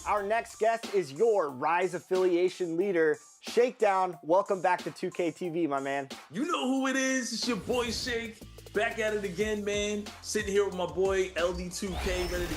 Our next guest is your Rise affiliation leader, Shakedown. Welcome back to 2K TV, my man. You know who it is. It's your boy Shake. Back at it again, man. Sitting here with my boy LD2K, ready to...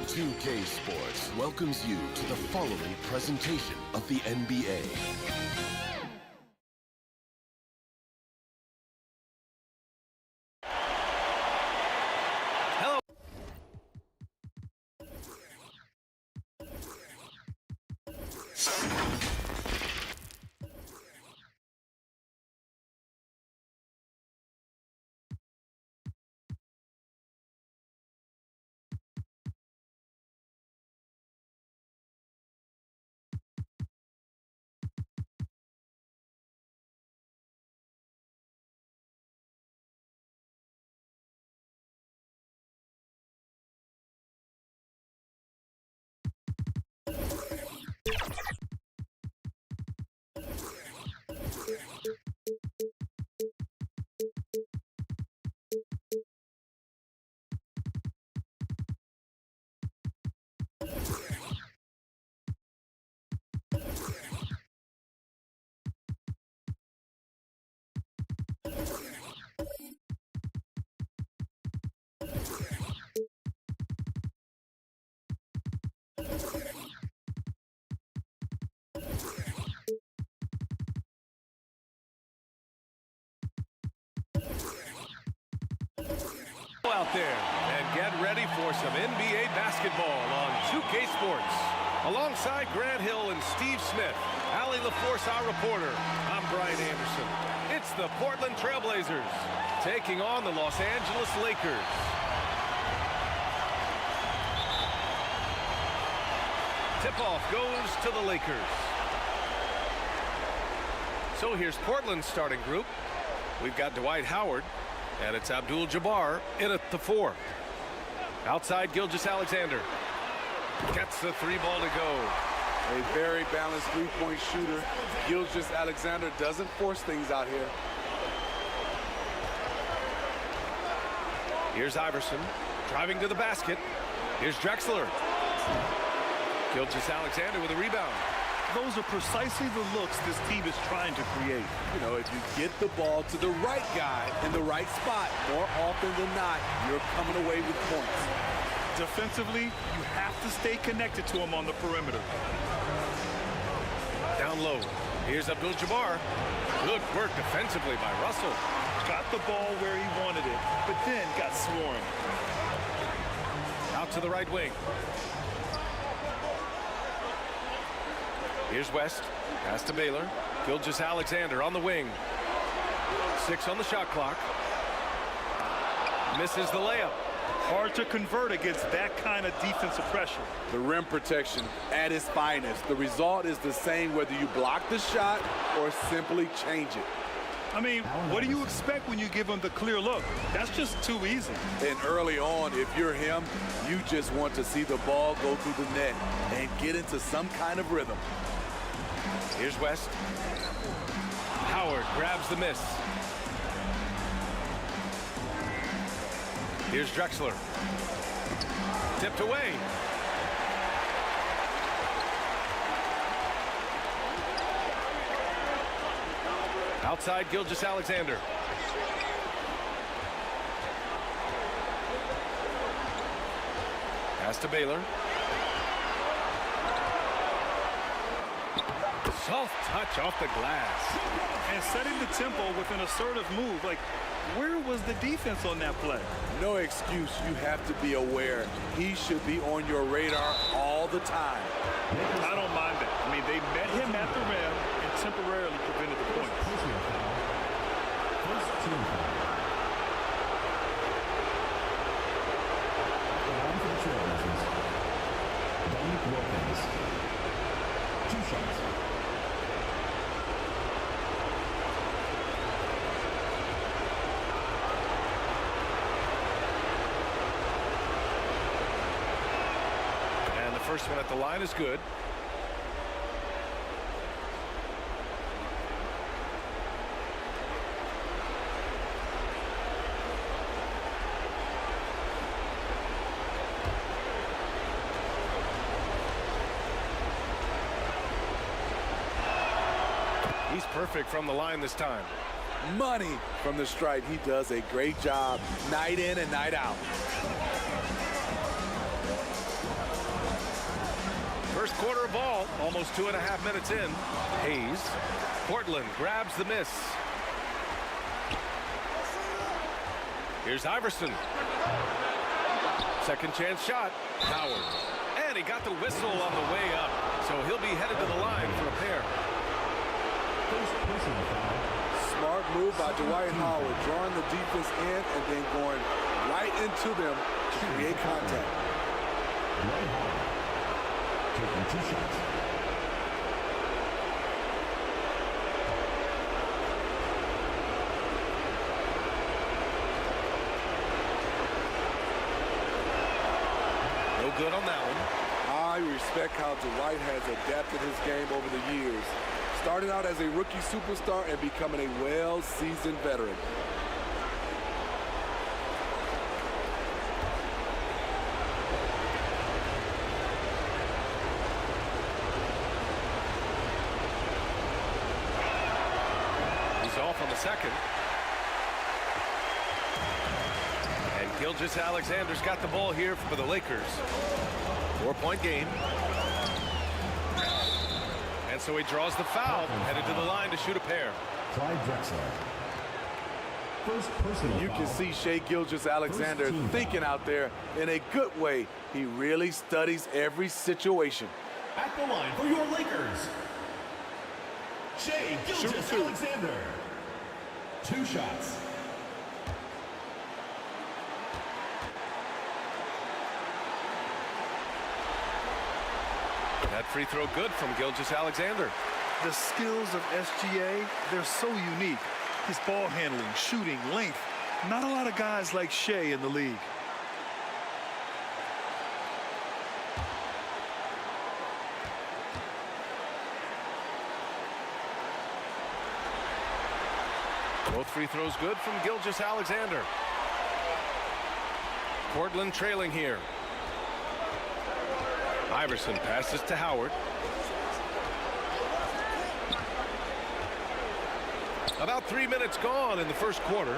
UK Sports welcomes you to the following presentation of the NBA. Hello. Out there and get ready for some NBA basketball on 2K Sports. Alongside Grant Hill and Steve Smith, Allie LaForce, our reporter, I'm Brian Anderson. It's the Portland Trailblazers taking on the Los Angeles Lakers. Tip-off goes to the Lakers. So here's Portland's starting group. We've got Dwight Howard. And it's Abdul-Jabbar in at the 4. Outside, Gilgeous-Alexander. Gets the 3 ball to go. A very balanced three-point shooter. Gilgeous-Alexander doesn't force things out here. Here's Iverson driving to the basket. Here's Drexler. Gilgeous-Alexander with a rebound. Those are precisely the looks this team is trying to create. You know, if you get the ball to the right guy in the right spot, more often than not, you're coming away with points. Defensively, you have to stay connected to him on the perimeter. Down low. Here's Abdul-Jabbar. Good work defensively by Russell. Got the ball where he wanted it, but then got swarmed. Out to the right wing. Here's West. Pass to Baylor. Gilgeous-Alexander on the wing. 6 on the shot clock. Misses the layup. Hard to convert against that kind of defensive pressure. The rim protection at its finest. The result is the same whether you block the shot or simply change it. I mean, what do you expect when you give him the clear look? That's just too easy. And early on, if you're him, you just want to see the ball go through the net and get into some kind of rhythm. Here's West. Howard grabs the miss. Here's Drexler. Tipped away. Outside, Gilgeous-Alexander. Pass to Baylor. Soft touch off the glass. And setting the tempo with an assertive move. Like, where was the defense on that play? No excuse. You have to be aware. He should be on your radar all the time. I don't mind that. I mean, they met him at the rim and temporarily prevented the points. And the first one at the line is good. He's perfect from the line this time. Money from the stripe. He does a great job night in and night out. First quarter of ball, almost 2.5 minutes in. Hayes. Portland grabs the miss. Here's Iverson. Second chance shot. Howard. And he got the whistle on the way up. So he'll be headed to the line for a pair. Smart move by Dwight Howard, drawing the defense in and then going right into them to create contact. Taking 2 shots. No good on that one. I respect how Dwight has adapted his game over the years, starting out as a rookie superstar and becoming a well-seasoned veteran. He's off on the second. And Gilgeous-Alexander's got the ball here for the Lakers. 4-point game. And so he draws the foul, headed to the line to shoot a pair. Clyde Drexler. First personal You can foul. see Shai Gilgeous-Alexander thinking out there in a good way. He really studies every situation. At the line for your Lakers, Shai Gilgeous-Alexander. 2 shots. That free throw good from Gilgeous-Alexander. The skills of SGA, they're so unique. His ball handling, shooting, length. Not a lot of guys like Shai in the league. Both free throws good from Gilgeous-Alexander. Portland trailing here. Iverson passes to Howard. About 3 minutes gone in the first quarter.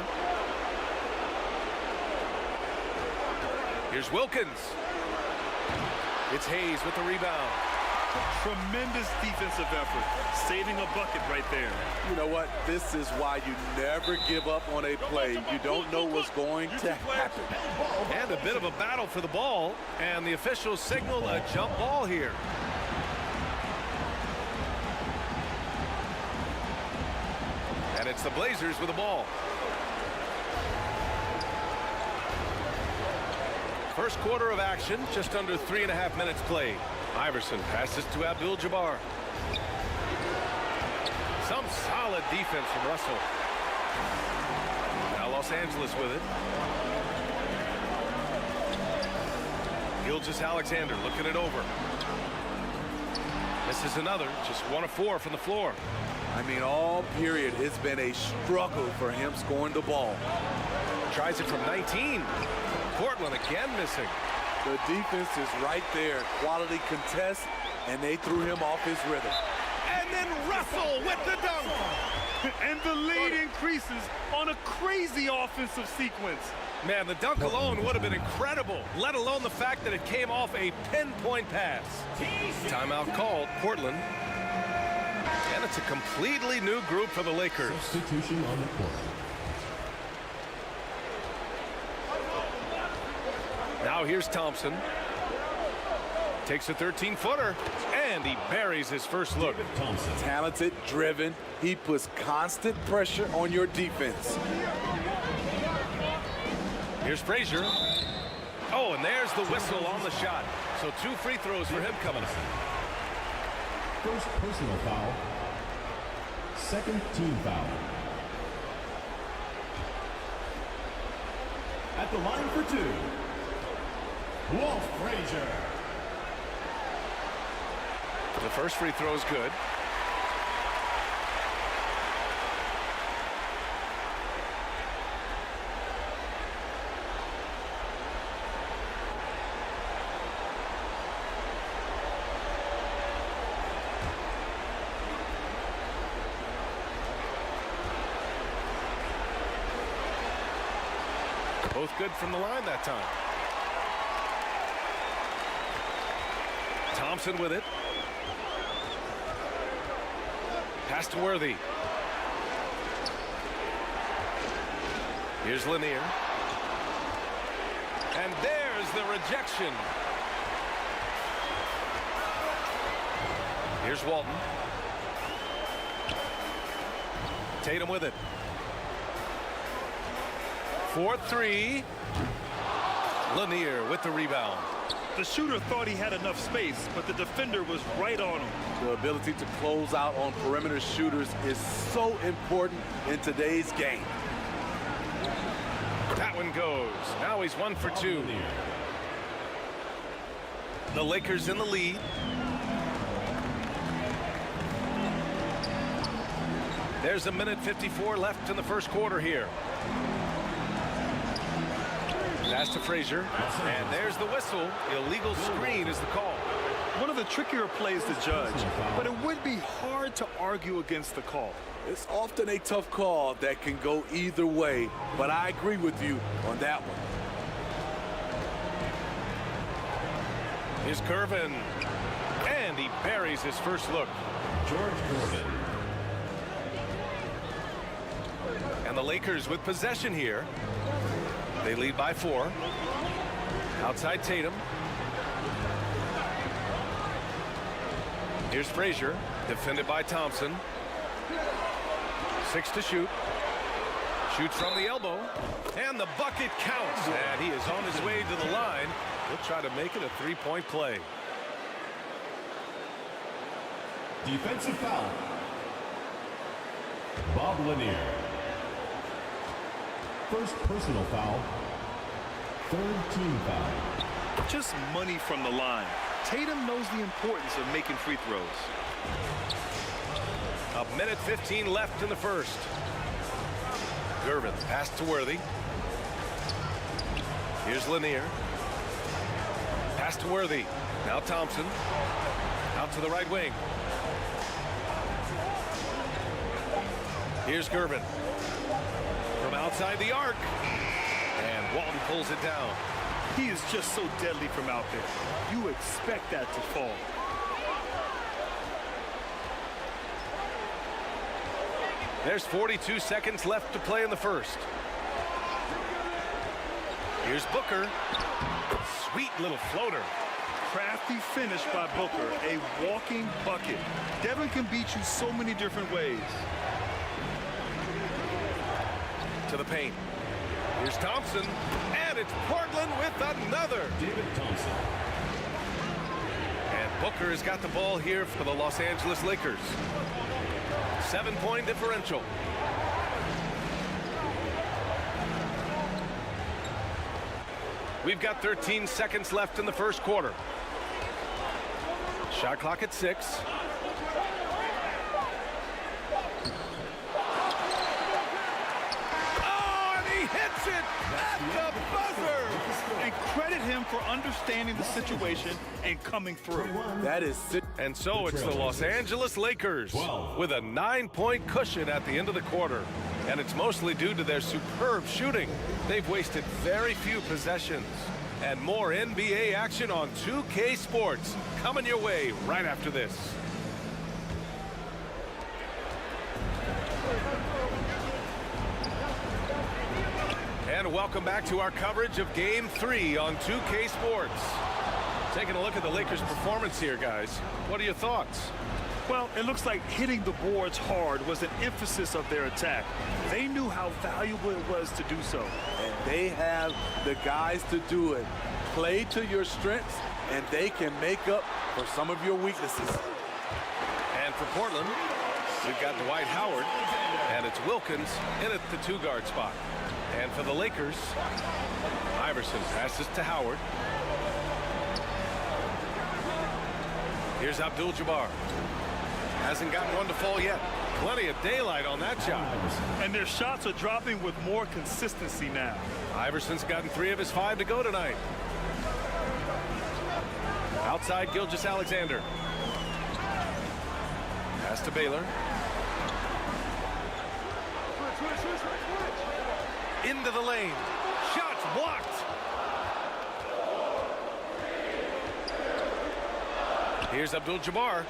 Here's Wilkins. It's Hayes with the rebound. Tremendous defensive effort, saving a bucket right there. You know what? This is why you never give up on a play. You don't know what's going to happen. And a bit of a battle for the ball, and the officials signal a jump ball here. And it's the Blazers with the ball. First quarter of action, just under 3.5 minutes played. Iverson passes to Abdul-Jabbar. Some solid defense from Russell. Now Los Angeles with it. Gilgeous-Alexander looking it over. This is another, just 1 of 4 from the floor. I mean, all period, it's been a struggle for him scoring the ball. Tries it from 19. Portland again missing. The defense is right there. Quality contest, and they threw him off his rhythm. And then Russell with the dunk. And the lead increases on a crazy offensive sequence. Man, the dunk alone would have been incredible, let alone the fact that it came off a pinpoint pass. Timeout called, Portland. And it's a completely new group for the Lakers. Substitution on the court. Now here's Thompson. Takes a 13-footer and And he buries his first look. Talented, driven. He puts constant pressure on your defense. Here's Frazier. Oh, and there's the whistle on the shot. So 2 free throws for him coming up. First personal foul. Second team foul. At the line for 2, Walt Frazier. The first free throw is good. Both good from the line that time. Thompson with it. Pass to Worthy. Here's Lanier. And there's the rejection. Here's Walton. Tatum with it. 4-3. Lanier with the rebound. The shooter thought he had enough space, but the defender was right on him. The ability to close out on perimeter shooters is so important in today's game. That one goes. Now he's 1 for 2. The Lakers in the lead. There's a minute 54 left in the first quarter here. Pass to Frazier, and there's the whistle. Illegal screen is the call. One of the trickier plays to judge, but it would be hard to argue against the call. It's often a tough call that can go either way, but I agree with you on that one. Here's Gervin, and he buries his first look. George Gervin. And the Lakers with possession here. They lead by 4. Outside Tatum. Here's Frazier, defended by Thompson. 6 to shoot. Shoots from the elbow, and the bucket counts. And he is on his way to the line. He'll try to make it a 3-point play. Defensive foul. Bob Lanier. First personal foul. Third team foul. Just money from the line. Tatum knows the importance of making free throws. A minute 15 left in the first. Gervin, pass to Worthy. Here's Lanier. Pass to Worthy. Now Thompson. Out to the right wing. Here's Gervin. From outside the arc. And Walton pulls it down. He is just so deadly from out there. You expect that to fall. There's 42 seconds left to play in the first. Here's Booker. Sweet little floater. Crafty finish by Booker, a walking bucket. Devin can beat you so many different ways. To the paint. Here's Thompson, and it's Portland with another. David Thompson. And Booker has got the ball here for the Los Angeles Lakers. 7-point differential. We've got 13 seconds left in the first quarter. Shot clock at 6. Oh, and he hits it at the buzzer. And credit him for understanding the situation and coming through. That is And so it's the Los Angeles Lakers with a 9-point cushion at the end of the quarter. And it's mostly due to their superb shooting. They've wasted very few possessions. And more NBA action on 2K Sports coming your way right after this. And welcome back to our coverage of Game 3 on 2K Sports. Taking a look at the Lakers' performance here, guys. What are your thoughts? Well, it looks like hitting the boards hard was an emphasis of their attack. They knew how valuable it was to do so. And they have the guys to do it. Play to your strengths, and they can make up for some of your weaknesses. And for Portland, we've got Dwight Howard, and it's Wilkins in at the 2-guard spot. And for the Lakers, Iverson passes to Howard. Here's Abdul-Jabbar. Hasn't gotten one to fall yet. Plenty of daylight on that shot. And their shots are dropping with more consistency now. Iverson's gotten 3 of his 5 to go tonight. Outside Gilgeous-Alexander. Pass to Baylor. Into the lane. Shots blocked. Here's Abdul-Jabbar.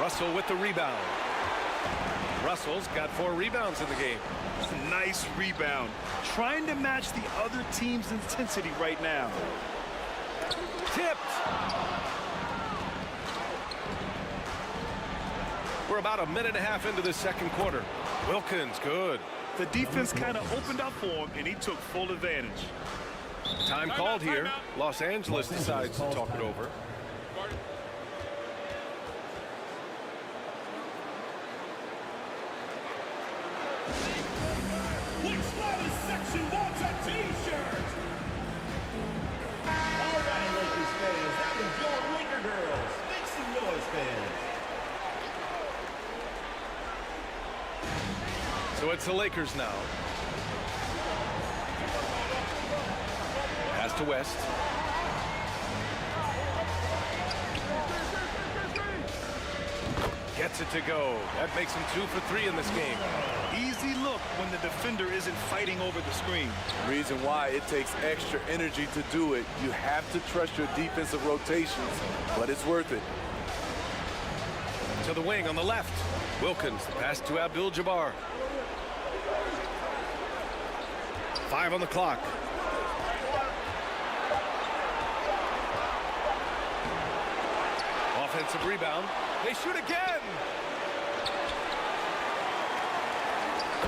Russell with the rebound. Russell's got 4 rebounds in the game. Nice rebound. Trying to match the other team's intensity right now. Tipped. We're about a minute and a half into the second quarter. Wilkins, good. The defense kind of opened up for him, and he took full advantage. Time called here. Los Angeles decides to talk it over. Which one is section wants a t-shirt? All right, Lakers fans, that was your Laker girls. Make some noise, fans. So it's the Lakers now. Pass to West. Gets it to go. That makes him 2 for 3 in this game. Easy look when the defender isn't fighting over the screen. Reason why it takes extra energy to do it. You have to trust your defensive rotations, but it's worth it. To the wing on the left. Wilkins, the pass to Abdul-Jabbar. 5 on the clock. Offensive rebound. They shoot again.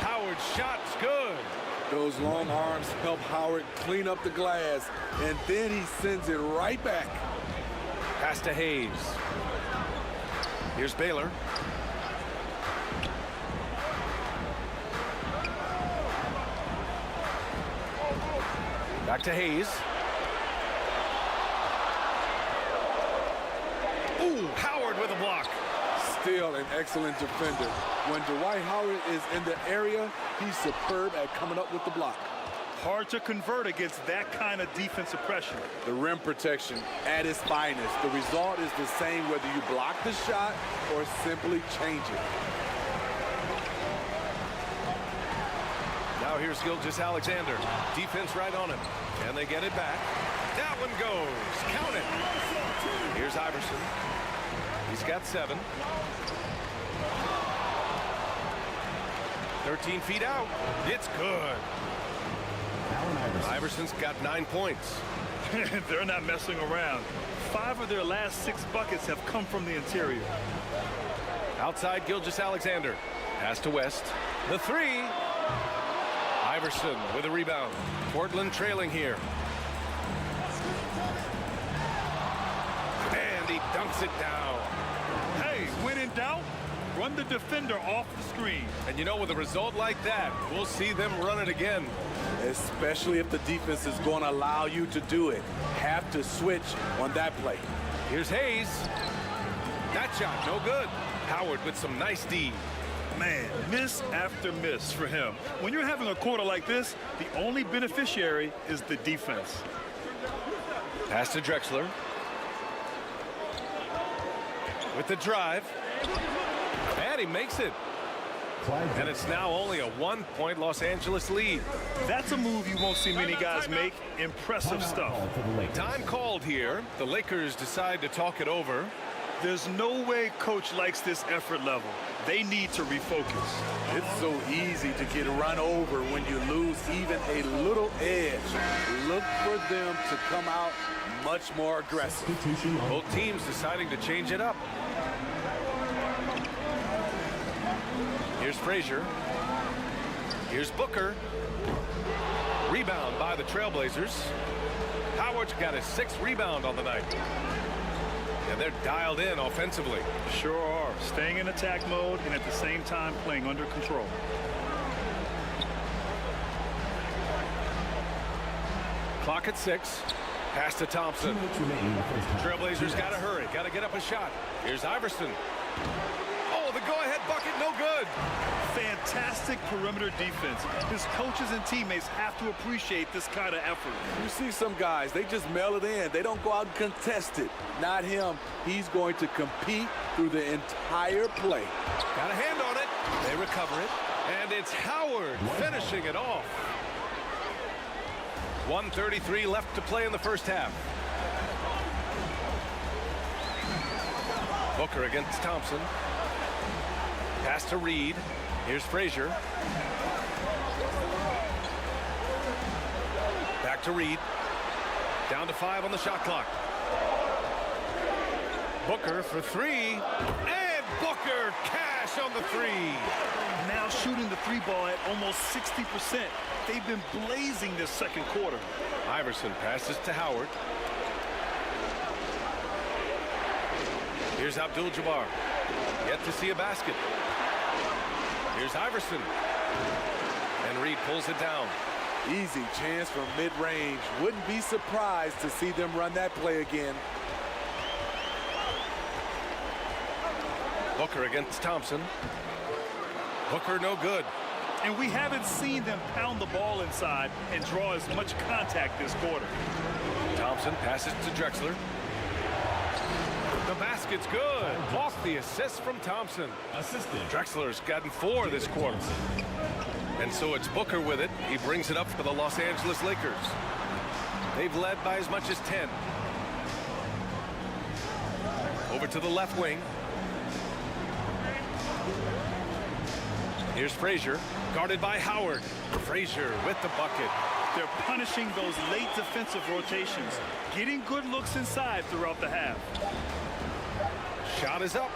Howard's shot's good. Those long arms help Howard clean up the glass, and then he sends it right back. Pass to Hayes. Here's Baylor. Back to Hayes. Ooh, Howard with a block. Still an excellent defender. When Dwight Howard is in the area, he's superb at coming up with the block. Hard to convert against that kind of defensive pressure. The rim protection at its finest. The result is the same whether you block the shot or simply change it. Now here's Gilgeous-Alexander. Defense right on him. And they get it back. That one goes. Count it. Here's Iverson. He's got 7. 13 feet out. It's good. Iverson's got 9 points. They're not messing around. 5 of their last 6 buckets have come from the interior. Outside Gilgeous-Alexander. Pass to West. The 3. Iverson with a rebound. Portland trailing here. And he dunks it down. Hey, when in doubt, run the defender off the screen. And you know, with a result like that, we'll see them run it again. Especially if the defense is going to allow you to do it. Have to switch on that play. Here's Hayes. That shot, no good. Howard with some nice D. Man, miss after miss for him. When you're having a quarter like this, the only beneficiary is the defense. Pass to Drexler. With the drive. And he makes it. And it's now only a 1-point Los Angeles lead. That's a move you won't see many guys make. Impressive stuff. Time called here. The Lakers decide to talk it over. There's no way coach likes this effort level. They need to refocus. It's so easy to get run over when you lose even a little edge. Look for them to come out much more aggressive. Both teams deciding to change it up. Here's Frazier. Here's Booker. Rebound by the Trailblazers. Howard's got his 6th rebound on the night. And they're dialed in offensively. Sure are. Staying in attack mode and at the same time playing under control. Clock at 6. Pass to Thompson. Trailblazers got to hurry. Got to get up a shot. Here's Iverson. Oh, the go-ahead bucket, no good. Fantastic perimeter defense. His coaches and teammates have to appreciate this kind of effort. You see some guys, they just mail it in. They don't go out and contest it. Not him. He's going to compete through the entire play. Got a hand on it. They recover it. And it's Howard finishing it off. 1:33 left to play in the first half. Booker against Thompson. Pass to Reed. Here's Frazier. Back to Reed. Down to 5 on the shot clock. Booker for 3. And Booker cash on the 3. Now shooting the 3 ball at almost 60%. They've been blazing this second quarter. Iverson passes to Howard. Here's Abdul-Jabbar. Yet to see a basket. Here's Iverson. And Reed pulls it down. Easy chance from mid-range. Wouldn't be surprised to see them run that play again. Booker against Thompson. Booker no good. And we haven't seen them pound the ball inside and draw as much contact this quarter. Thompson passes to Drexler. The basket's good. Off the assist from Thompson. Drexler's gotten 4 this quarter. And so it's Booker with it. He brings it up for the Los Angeles Lakers. They've led by as much as 10. Over to the left wing. Here's Frazier, guarded by Howard. Frazier with the bucket. They're punishing those late defensive rotations, getting good looks inside throughout the half. Shot is up.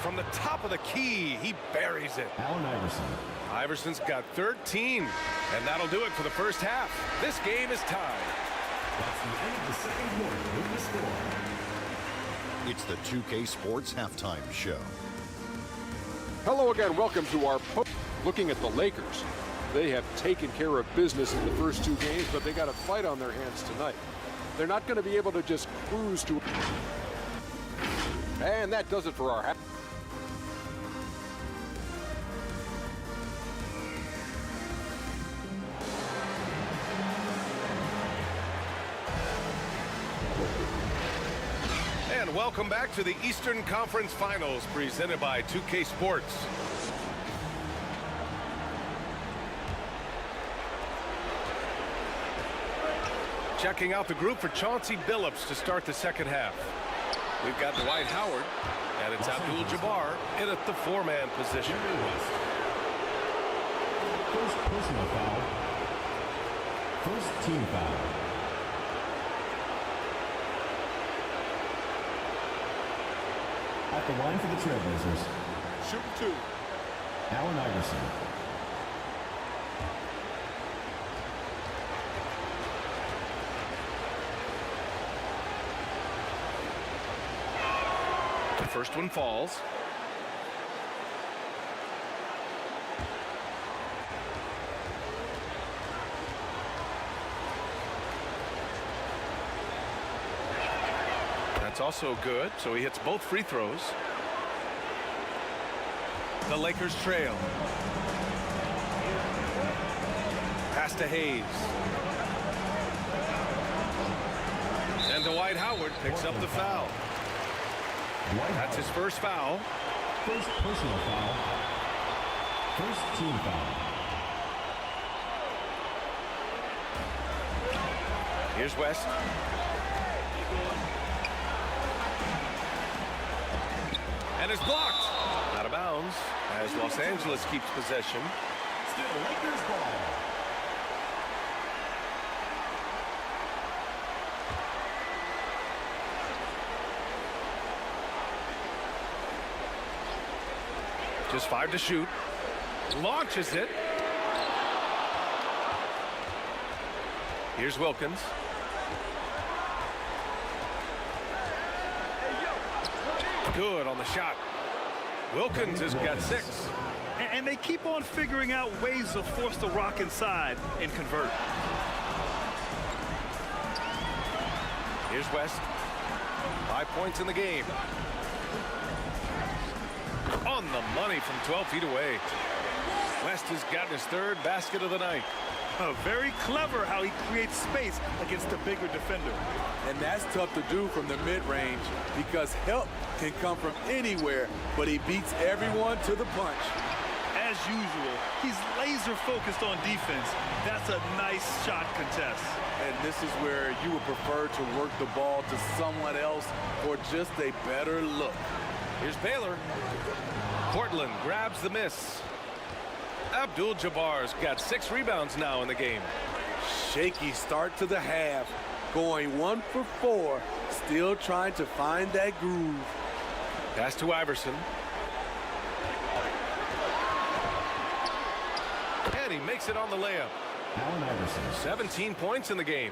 From the top of the key, he buries it. Allen Iverson. Iverson's got 13, and that'll do it for the first half. This game is tied. That's the end of the second quarter with the score. It's the 2K Sports Halftime Show. Hello again, welcome to our looking at the Lakers. They have taken care of business in the first 2 games, but they got a fight on their hands tonight. They're not going to be able to just cruise to. And that does it for our half. And welcome back to the Eastern Conference Finals presented by 2K Sports. Checking out the group for Chauncey Billups to start the second half. We've got Dwight Howard, and it's Abdul-Jabbar in at the 4-man position. First personal foul. First team foul. At the line for the Trailblazers. Shoot 2. Allen Iverson. The first one falls. That's also good, so he hits both free throws. The Lakers trail. Pass to Hayes. And Dwight Howard picks up the foul. That's his first foul. First personal foul. First team foul. Here's West. And it's blocked. Out of bounds as Los Angeles keeps possession. Still Lakers ball. Just 5 to shoot. Launches it. Here's Wilkins. Good on the shot. Wilkins has got 6. And they keep on figuring out ways to force the rock inside and convert. Here's West. 5 points in the game. On the money from 12 feet away. West has gotten his 3rd basket of the night. Very clever how he creates space against the bigger defender. And that's tough to do from the mid-range because help can come from anywhere, but he beats everyone to the punch. As usual, he's laser focused on defense. That's a nice shot contest. And this is where you would prefer to work the ball to someone else for just a better look. Here's Baylor. Portland grabs the miss. Abdul-Jabbar's got 6 rebounds now in the game. Shaky start to the half, going 1 for 4, still trying to find that groove. Pass to Iverson. And he makes it on the layup. 17 points in the game.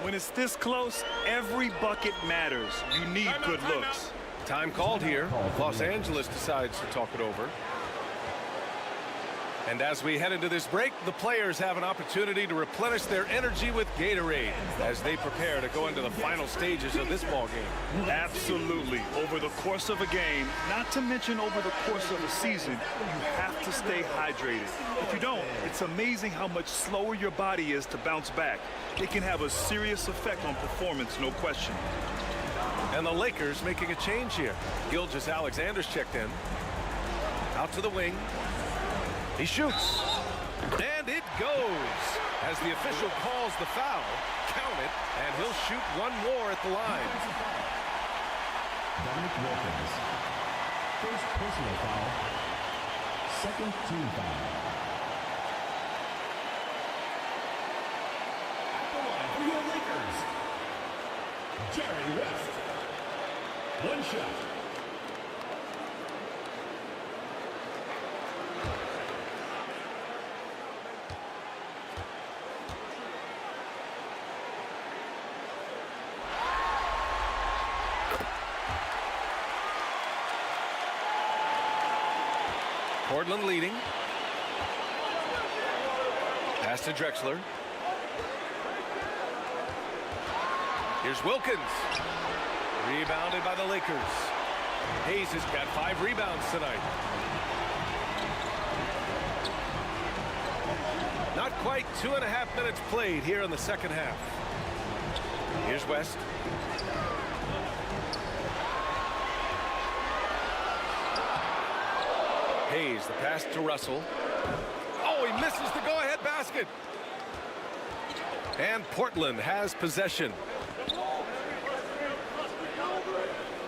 When it's this close, every bucket matters. You need good looks. Time called here. Los Angeles decides to talk it over. And as we head into this break, the players have an opportunity to replenish their energy with Gatorade as they prepare to go into the final stages of this ball game. Absolutely. Over the course of a game, not to mention over the course of a season, you have to stay hydrated. If you don't, it's amazing how much slower your body is to bounce back. It can have a serious effect on performance, no question. And the Lakers making a change here. Gilgeous-Alexander's checked in. Out to the wing. He shoots. And it goes. As the official calls the foul, count it, and he'll shoot 1 more at the line. First personal foul. Second team foul. At the line for your Lakers, Jerry West. 1 shot. Portland leading. Pass to Drexler. Here's Wilkins. Rebounded by the Lakers. Hayes has got 5 rebounds tonight. Not quite 2.5 minutes played here in the second half. Here's West. Hayes, the pass to Russell. Oh, he misses the go-ahead basket. And Portland has possession.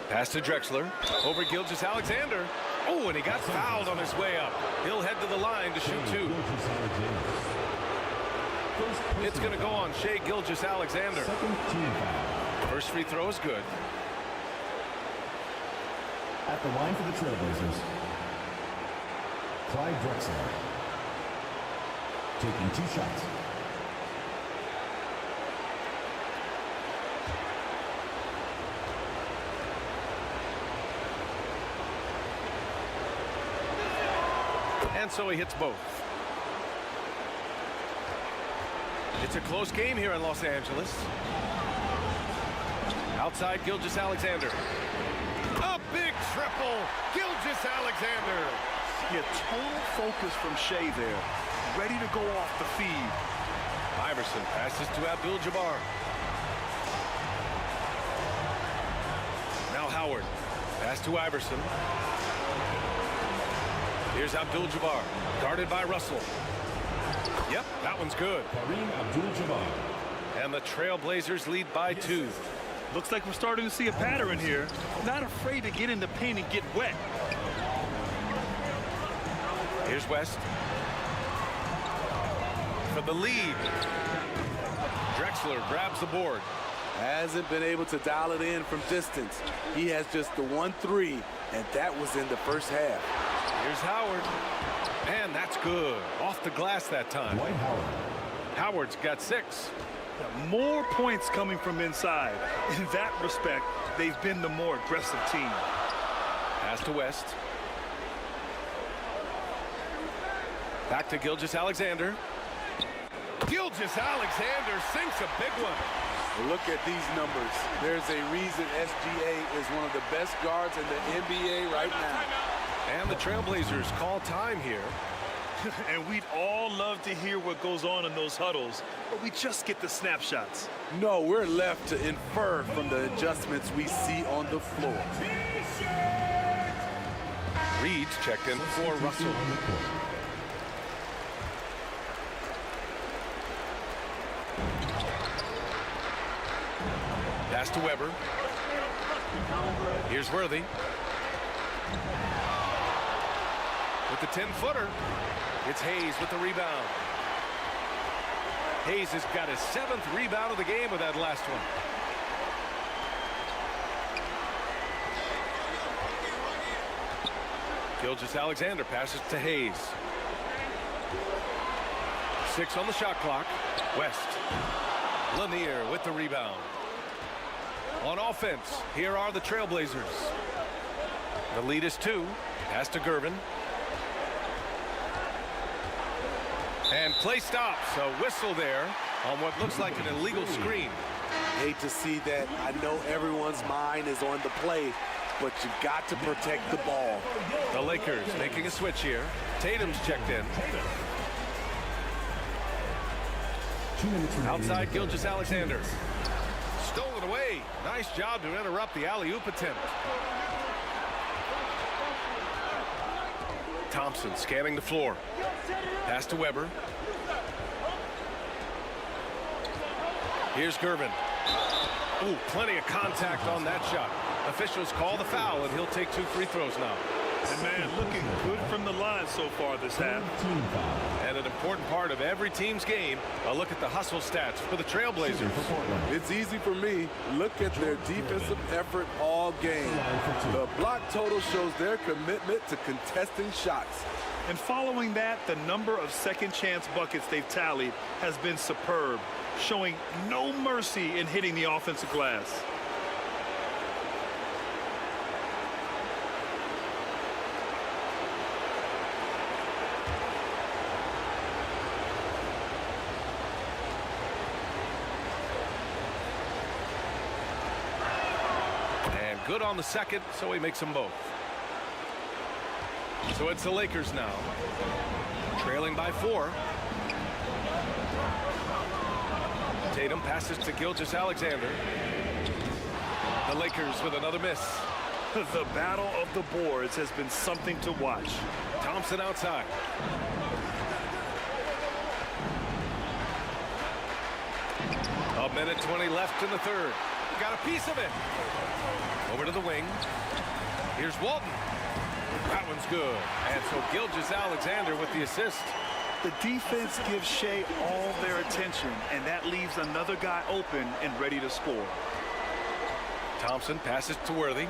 Pass to Drexler. Over Gilgeous-Alexander. Oh, and he got fouled on his way up. He'll head to the line to shoot 2. It's going to go on Shai Gilgeous-Alexander. First free throw is good. At the line for the Trailblazers, Clyde Drexler, taking 2 shots. And so he hits both. It's a close game here in Los Angeles. Outside Gilgeous-Alexander. A big triple. Gilgeous-Alexander. Yeah, total focus from Shai there. Ready to go off the feed. Iverson passes to Abdul-Jabbar. Now Howard. Pass to Iverson. Here's Abdul-Jabbar. Guarded by Russell. Yep, that one's good. Abdul-Jabbar. And the Trailblazers lead by 2. Looks like we're starting to see a pattern here. Not afraid to get in the paint and get wet. Here's West. For the lead. Drexler grabs the board. Hasn't been able to dial it in from distance. He has just the 1 3, and that was in the first half. Here's Howard. And that's good. Off the glass that time. Dwight Howard. Howard's got 6. More points coming from inside. In that respect, they've been the more aggressive team. Pass to West. Back to Gilgeous-Alexander. Gilgeous-Alexander sinks a big one. Look at these numbers. There's a reason SGA is one of the best guards in the NBA right now. And the Trailblazers call time here. And we'd all love to hear what goes on in those huddles, but we just get the snapshots. No, we're left to infer from the adjustments we see on the floor. Reed's checked in for Russell. Pass to Weber. Here's Worthy. With the 10-footer, it's Hayes with the rebound. Hayes has got his 7th rebound of the game with that last one. Gilgeous-Alexander passes to Hayes. 6 on the shot clock. West. Lanier with the rebound. On offense, here are the Trailblazers. The lead is 2. Pass to Gervin. And play stops. A whistle there on what looks like an illegal screen. Hate to see that. I know everyone's mind is on the play, but you got to protect the ball. The Lakers making a switch here. Tatum's checked in. Outside Gilgeous-Alexander. Stolen away. Nice job to interrupt the alley-oop attempt. Thompson scanning the floor. Pass to Weber. Here's Gervin. Ooh, plenty of contact on that shot. Officials call the foul, and he'll take 2 free throws now. And man, looking good from the line so far this half. And an important part of every team's game, a look at the hustle stats for the Trailblazers. It's easy for me. Look at their defensive effort all game. The block total shows their commitment to contesting shots. And following that, the number of second chance buckets they've tallied has been superb, showing no mercy in hitting the offensive glass. And good on the second, so he makes them both. So it's the Lakers now, trailing by 4. Tatum passes to Gilgeous-Alexander. The Lakers with another miss. The battle of the boards has been something to watch. Thompson outside. A minute 20 left in the third. Got a piece of it. Over to the wing. Here's Walton. That one's good. And so Gilgeous-Alexander with the assist. The defense gives Shea all their attention, and that leaves another guy open and ready to score. Thompson passes to Worthy.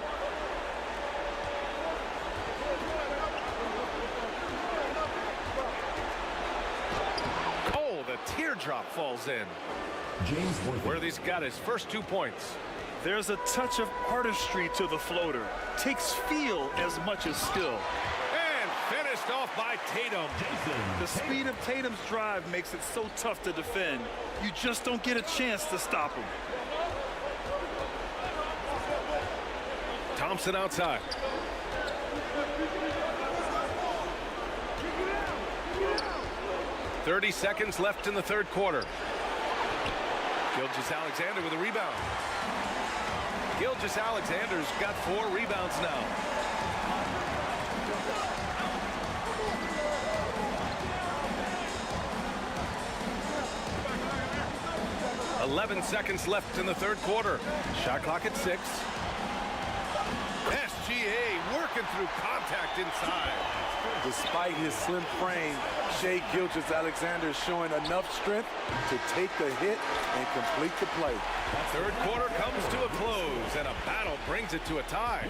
Oh, the teardrop falls in. James Worthy's got his first 2 points. There's a touch of artistry to the floater. Takes feel as much as skill. And finished off by Tatum. The speed of Tatum's drive makes it so tough to defend. You just don't get a chance to stop him. Thompson outside. .30 seconds left in the third quarter. Gilgeous-Alexander with a rebound. Gilgeous-Alexander's got 4 rebounds now. .11 seconds left in the third quarter. Shot clock at 6. Pass SGA working through contact inside. Despite his slim frame, Shai Gilgeous-Alexander is showing enough strength to take the hit and complete the play. Third quarter comes to a close, and a battle brings it to a tie.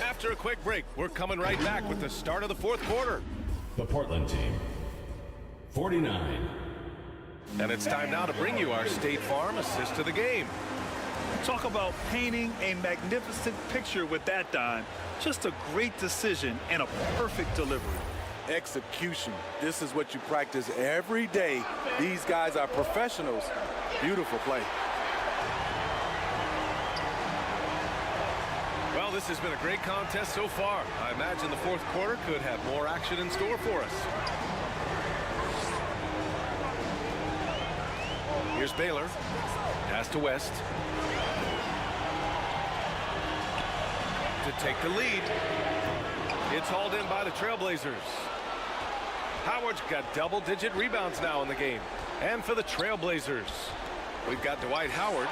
After a quick break, we're coming right back with the start of the fourth quarter. The Portland team, 49. And it's time now to bring you our State Farm assist to the game. Talk about painting a magnificent picture with that, Don. Just a great decision and a perfect delivery. Execution. This is what you practice every day. These guys are professionals. Beautiful play. Well, this has been a great contest so far. I imagine the fourth quarter could have more action in store for us. Here's Baylor. Pass to West. To take the lead. It's hauled in by the Trailblazers. Howard's got double-digit rebounds now in the game. And for the Trailblazers, we've got Dwight Howard,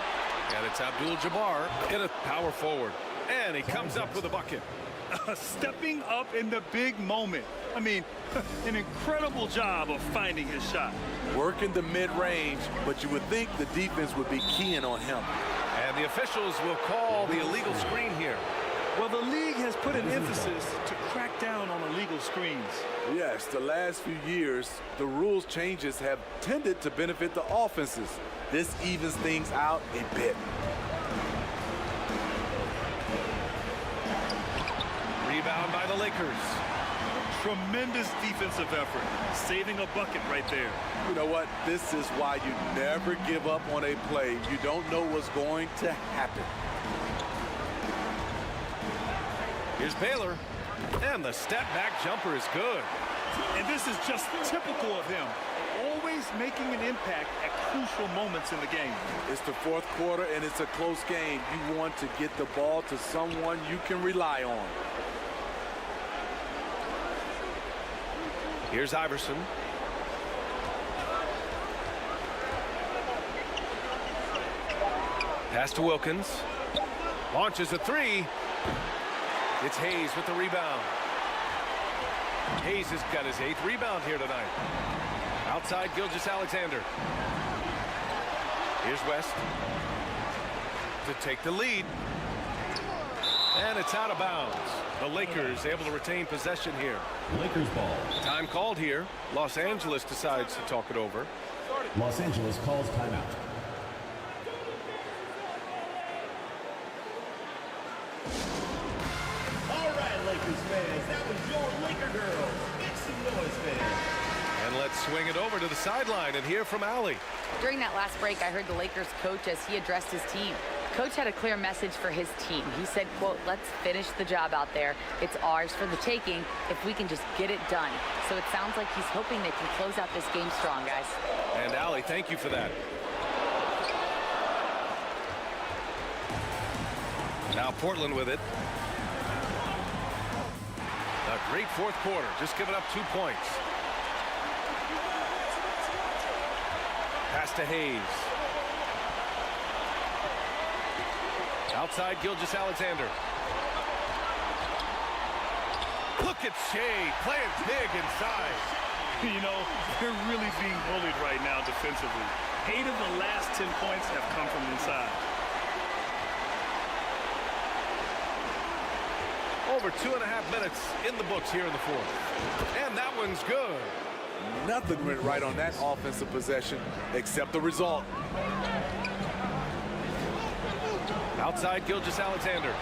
and it's Abdul-Jabbar in a power forward. And he comes up with a bucket. Stepping up in the big moment. I mean, an incredible job of finding his shot. Working the mid-range, but you would think the defense would be keying on him. And the officials will call the illegal screen here. Well, the league has put an emphasis to crack down on illegal screens. Yes, the last few years, the rules changes have tended to benefit the offenses. This evens things out a bit. Rebound by the Lakers. Tremendous defensive effort, saving a bucket right there. You know what? This is why you never give up on a play. You don't know what's going to happen. Here's Baylor, and the step-back jumper is good. And this is just typical of him, always making an impact at crucial moments in the game. It's the fourth quarter, and it's a close game. You want to get the ball to someone you can rely on. Here's Iverson. Pass to Wilkins. Launches a three. It's Hayes with the rebound. Hayes has got his 8th rebound here tonight. Outside Gilgeous-Alexander. Here's West to take the lead. And it's out of bounds. The Lakers able to retain possession here. Lakers ball. Time called here. Los Angeles decides to talk it over. Los Angeles calls timeout. All right, Lakers fans, that was your Laker girls. Make some noise, fans. And let's swing it over to the sideline and hear from Allie. During that last break, I heard the Lakers coach as he addressed his team. Coach had a clear message for his team. He said, quote, let's finish the job out there. It's ours for the taking if we can just get it done. So it sounds like he's hoping they can close out this game strong, guys. And Allie, thank you for that. Now Portland with it. A great fourth quarter, just giving up 2 points. Pass to Hayes. Outside Gilgeous-Alexander. Look at Shai playing big inside. You know, they're really being bullied right now defensively. 8 of the last 10 points have come from inside. Over 2.5 minutes in the books here in the fourth. And that one's good. Nothing went right on that offensive possession except the result. Outside Gilgeous-Alexander.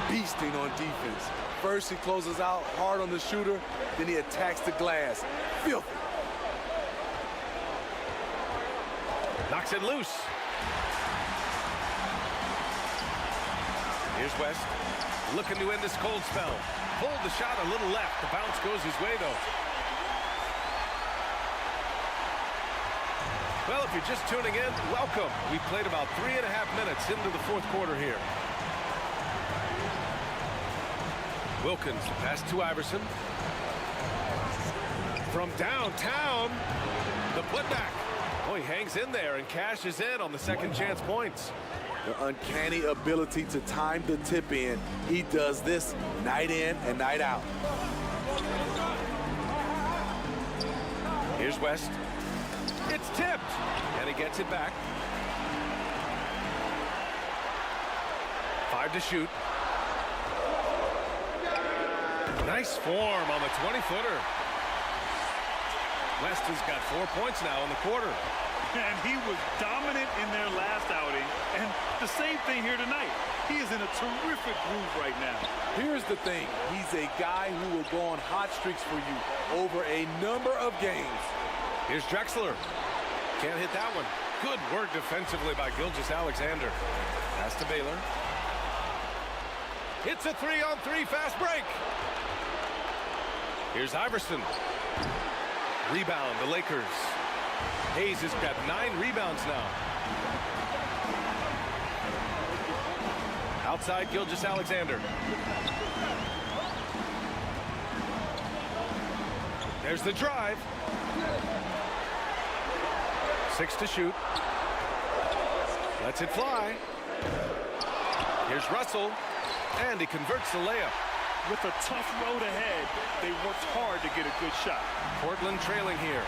Beasting on defense. First he closes out hard on the shooter, then he attacks the glass. Filthy. Knocks it loose. Here's West. Looking to end this cold spell. Pulled the shot a little left. The bounce goes his way, though. Well, if you're just tuning in, welcome. We played about 3.5 minutes into the fourth quarter here. Wilkins, the pass to Iverson. From downtown, the putback. Oh, he hangs in there and cashes in on the second chance points. The uncanny ability to time the tip in. He does this night in and night out. Here's West. It's tipped, and he gets it back. 5 to shoot. Nice form on the 20-footer. West has got 4 points now in the quarter. And he was dominant in their last outing, and the same thing here tonight. He is in a terrific groove right now. Here's the thing. He's a guy who will go on hot streaks for you over a number of games. Here's Drexler. Can't hit that one. Good work defensively by Gilgeous-Alexander. Pass to Baylor. It's a 3-on-3 fast break. Here's Iverson. Rebound, the Lakers. Hayes has got 9 rebounds now. Outside, Gilgeous-Alexander. There's the drive. 6 to shoot. Lets it fly. Here's Russell, and he converts the layup. With a tough road ahead, they worked hard to get a good shot. Portland trailing here.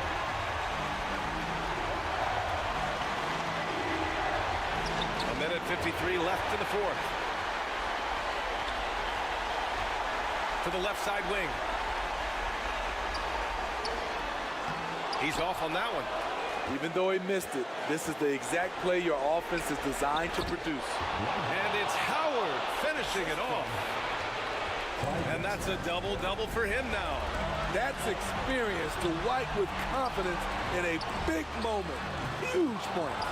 A minute 53 left in the fourth. To the left side wing. He's off on that one. Even though he missed it, this is the exact play your offense is designed to produce. And it's Howard finishing it off. And that's a double-double for him now. That's experience to wipe with confidence in a big moment. Huge points.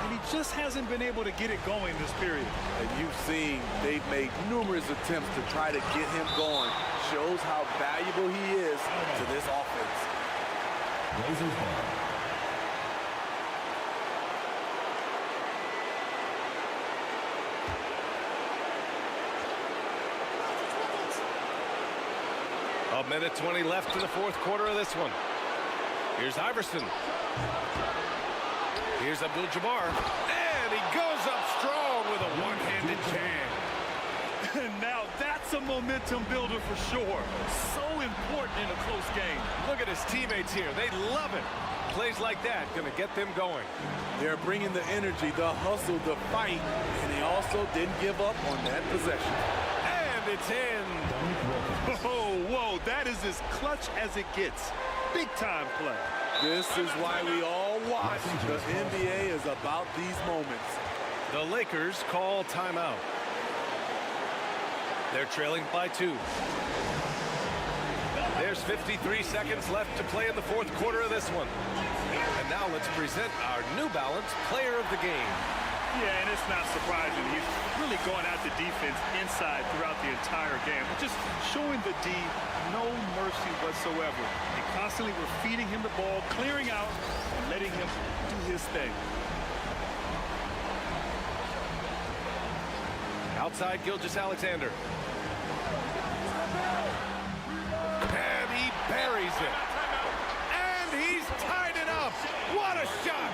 And he just hasn't been able to get it going this period. And you've seen they've made numerous attempts to try to get him going. Shows how valuable he is to this offense. Blazers ball. A minute 20 left in the fourth quarter of this one. Here's Iverson. Here's Abdul-Jabbar. And he goes up strong with a one-handed jam. And now that's a momentum builder for sure. So important in a close game. Look at his teammates here. They love it. Plays like that going to get them going. They're bringing the energy, the hustle, the fight, and he also didn't give up on that possession. And it's in. Oh, whoa, that is as clutch as it gets. Big time play. This is why we all watch. The NBA is about these moments. The Lakers call timeout. They're trailing by 2. There's 53 seconds left to play in the fourth quarter of this one. And now let's present our New Balance Player of the Game. Yeah, and it's not surprising. He's really going at the defense inside throughout the entire game. Just showing the D no mercy whatsoever. They constantly were feeding him the ball, clearing out, and letting him do his thing. Outside, Gilgeous-Alexander. And he buries it. And he's tied it up. What a shot!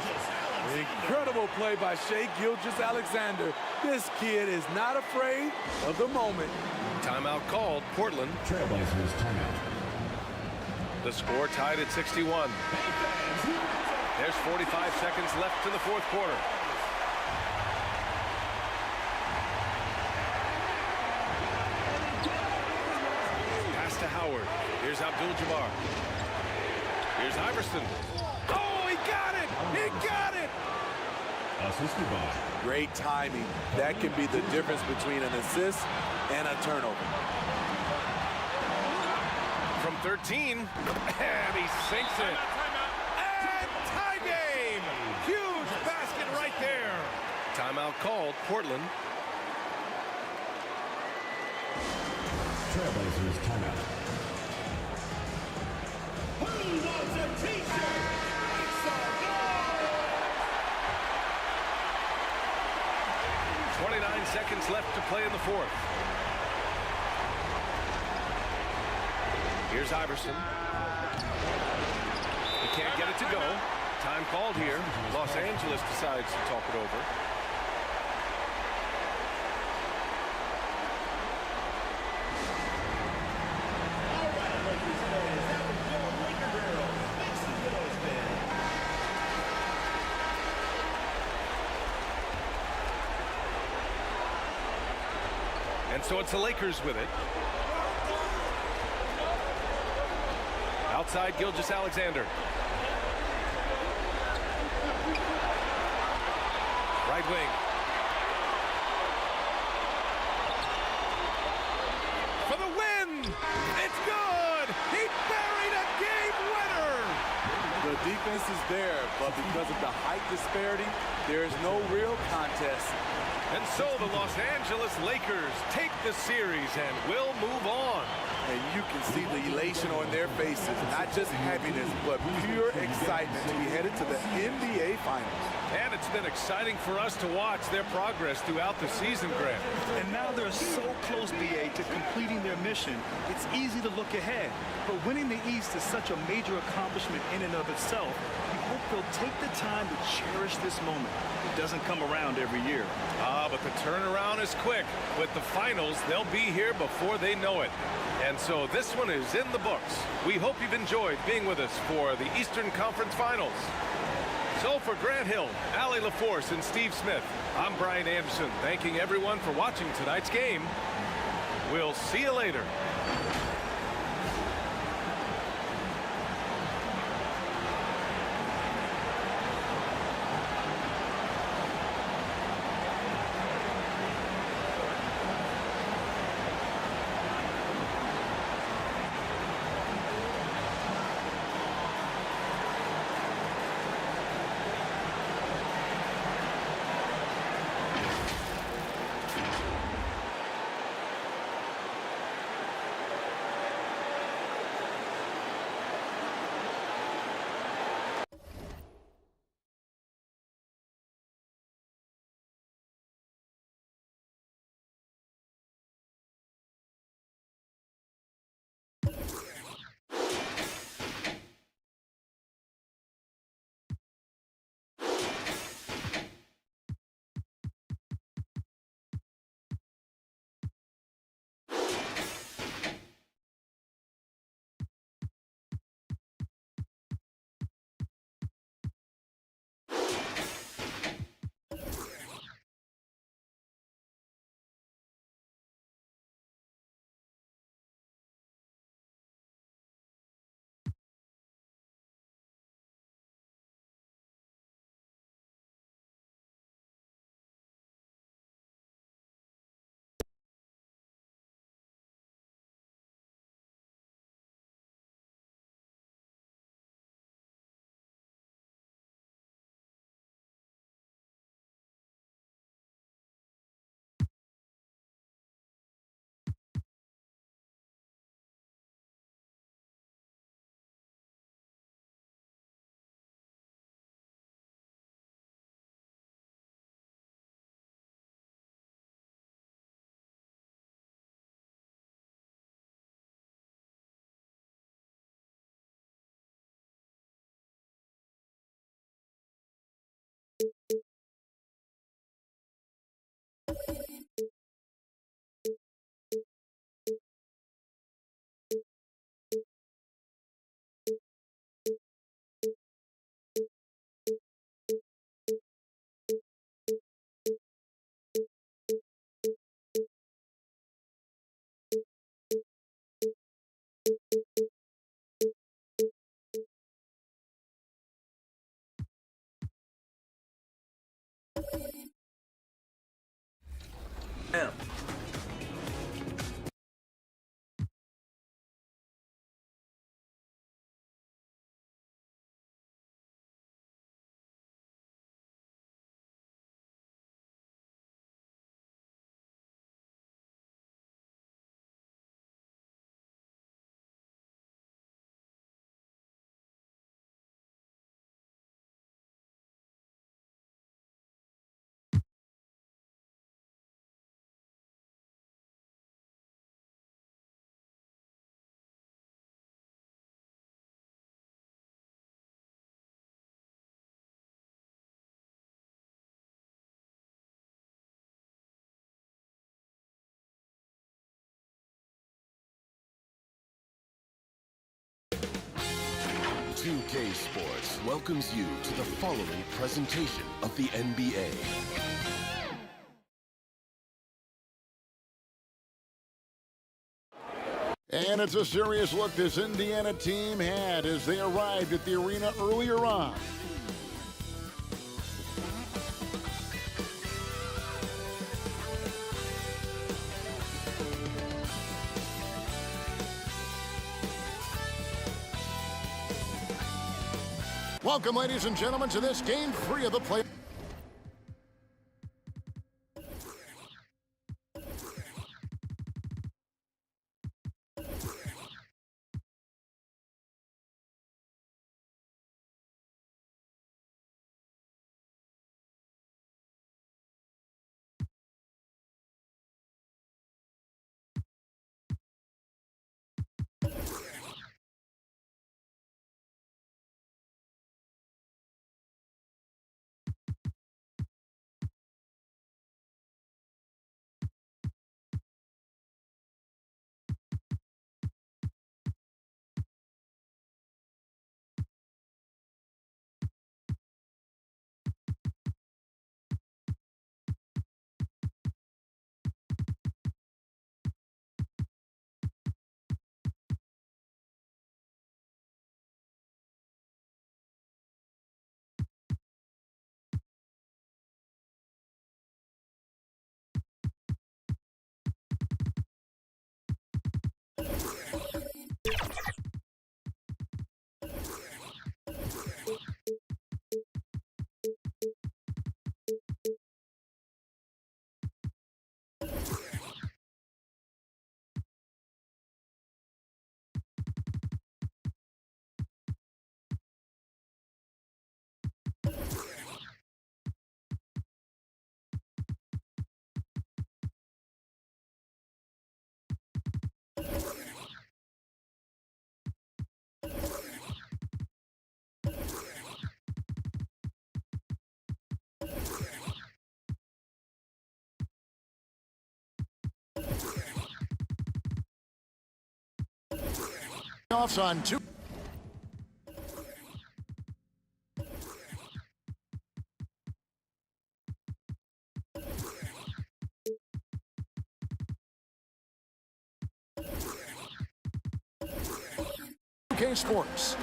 Incredible play by Shai Gilgeous-Alexander. This kid is not afraid of the moment. Timeout called. Portland. Trailblazers timeout. The score tied at 61. There's 45 seconds left in the fourth quarter. Pass to Howard. Here's Abdul-Jabbar. Here's Iverson. Oh, he got it! He got it! Assisted by. Great timing. That can be the difference between an assist and a turnover. From 13, and he sinks it. And tie game! Huge basket right there. Timeout called. Portland. Trailblazers timeout. Who wants a t-shirt? It's a goal! 29 seconds left to play in the fourth. Here's Iverson. He can't get it to go. Time called here. Los Angeles decides to talk it over. And so it's the Lakers with it. Outside, Gilgeous-Alexander. Right wing. For the win! It's good! He buried a game winner! The defense is there, but because of the height disparity, there is no real contest. And so the Los Angeles Lakers take the series and will move on. And you can see the elation on their faces, not just happiness, but pure excitement to be headed to the NBA Finals. And it's been exciting for us to watch their progress throughout the season, Grant. And now they're so close, BA, to completing their mission, it's easy to look ahead. But winning the East is such a major accomplishment in and of itself. We hope they'll take the time to cherish this moment. It doesn't come around every year. But the turnaround is quick. With the finals, they'll be here before they know it. And so this one is in the books. We hope you've enjoyed being with us for the Eastern Conference Finals. So for Grant Hill, Allie LaForce, and Steve Smith, I'm Brian Anderson, thanking everyone for watching tonight's game. We'll see you later. Damn. .2K Sports welcomes you to the following presentation of the NBA. And it's a serious look this Indiana team had as they arrived at the arena earlier on. Welcome, ladies and gentlemen, to this Game 3 of the play. Offs on two. UK Sports.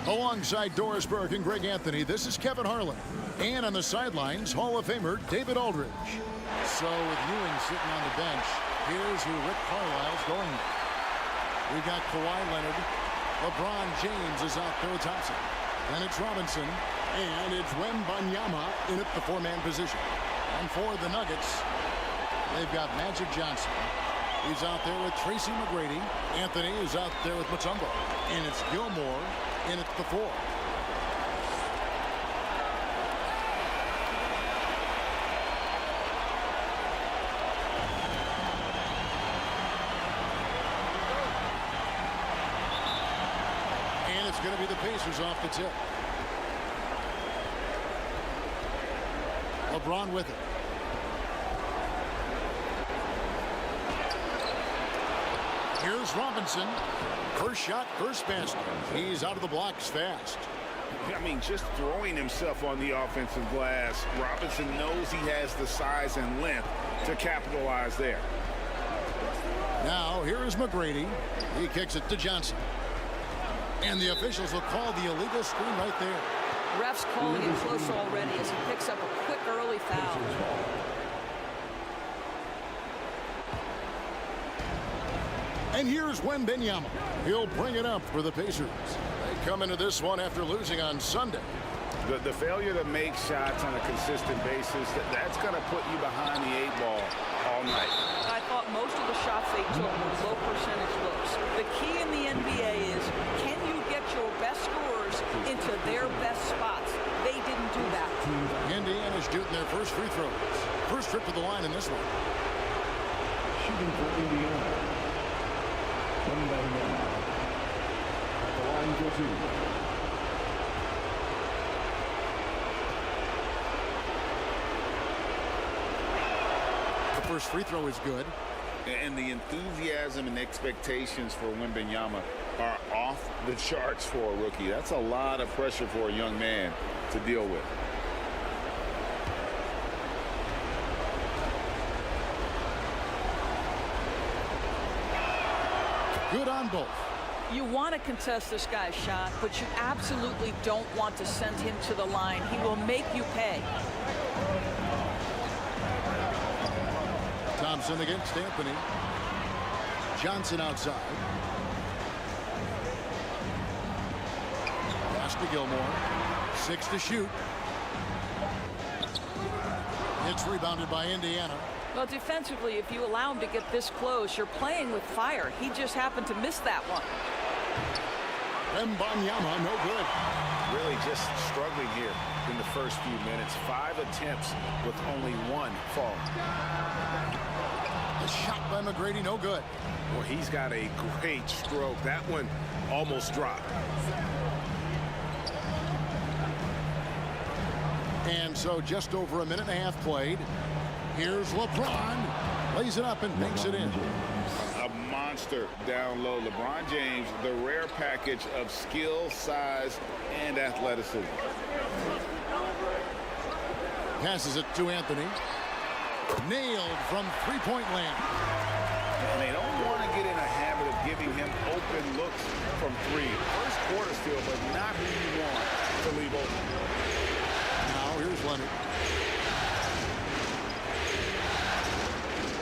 Alongside Doris Burke and Greg Anthony, this is Kevin Harlan. And on the sidelines, Hall of Famer David Aldridge. So with Ewing sitting on the bench, here's who Rick Carlisle's going with. We got Kawhi Leonard. LeBron James is out there with Thompson. Then it's Robinson. And it's Wembanyama in at the four-man position. And for the Nuggets, they've got Magic Johnson. He's out there with Tracy McGrady. Anthony is out there with Mutombo. And it's Gilmore in at the four. Going to be the Pacers off the tip. LeBron with it. Here's Robinson. First shot, first basket. He's out of the blocks fast. I mean, just throwing himself on the offensive glass. Robinson knows he has the size and length to capitalize there. Now, here is McGrady. He kicks it to Johnson. And the officials will call the illegal screen right there. Refs calling it close already as he picks up a quick early foul. And here's Wembanyama. He'll bring it up for the Pacers. They come into this one after losing on Sunday. The failure to make shots on a consistent basis, that's going to put you behind the eight ball all night. I thought most of the shots they took were low percentage looks. The key in the NBA is, can you get your best scorers into their best spots? They didn't do that. Indiana's shooting their first free throws. First trip to the line in this one. Shooting for Indiana. Wembanyama. At the line for two. First free throw is good. And the enthusiasm and expectations for Wembanyama are off the charts for a rookie. That's a lot of pressure for a young man to deal with. Good on both. You want to contest this guy's shot, but you absolutely don't want to send him to the line. He will make you pay. Thompson against Anthony. Johnson outside. Pass to Gilmore. 6 to shoot. It's rebounded by Indiana. Well, defensively, if you allow him to get this close, you're playing with fire. He just happened to miss that one. WEMBANYAMA, no good. Really just struggling here in the first few minutes. 5 attempts with only 1 fall. A shot by McGrady, no good. Well, he's got a great stroke. That one almost dropped. And so just over a minute and a half played. Here's LeBron. Lays it up and banks it in. A monster down low. LeBron James, the rare package of skill, size, and athleticism. Passes it to Anthony. Nailed from three-point land. And they don't want to get in a habit of giving him open looks from 3. First quarter still, but not who you want to leave open. Now here's Leonard.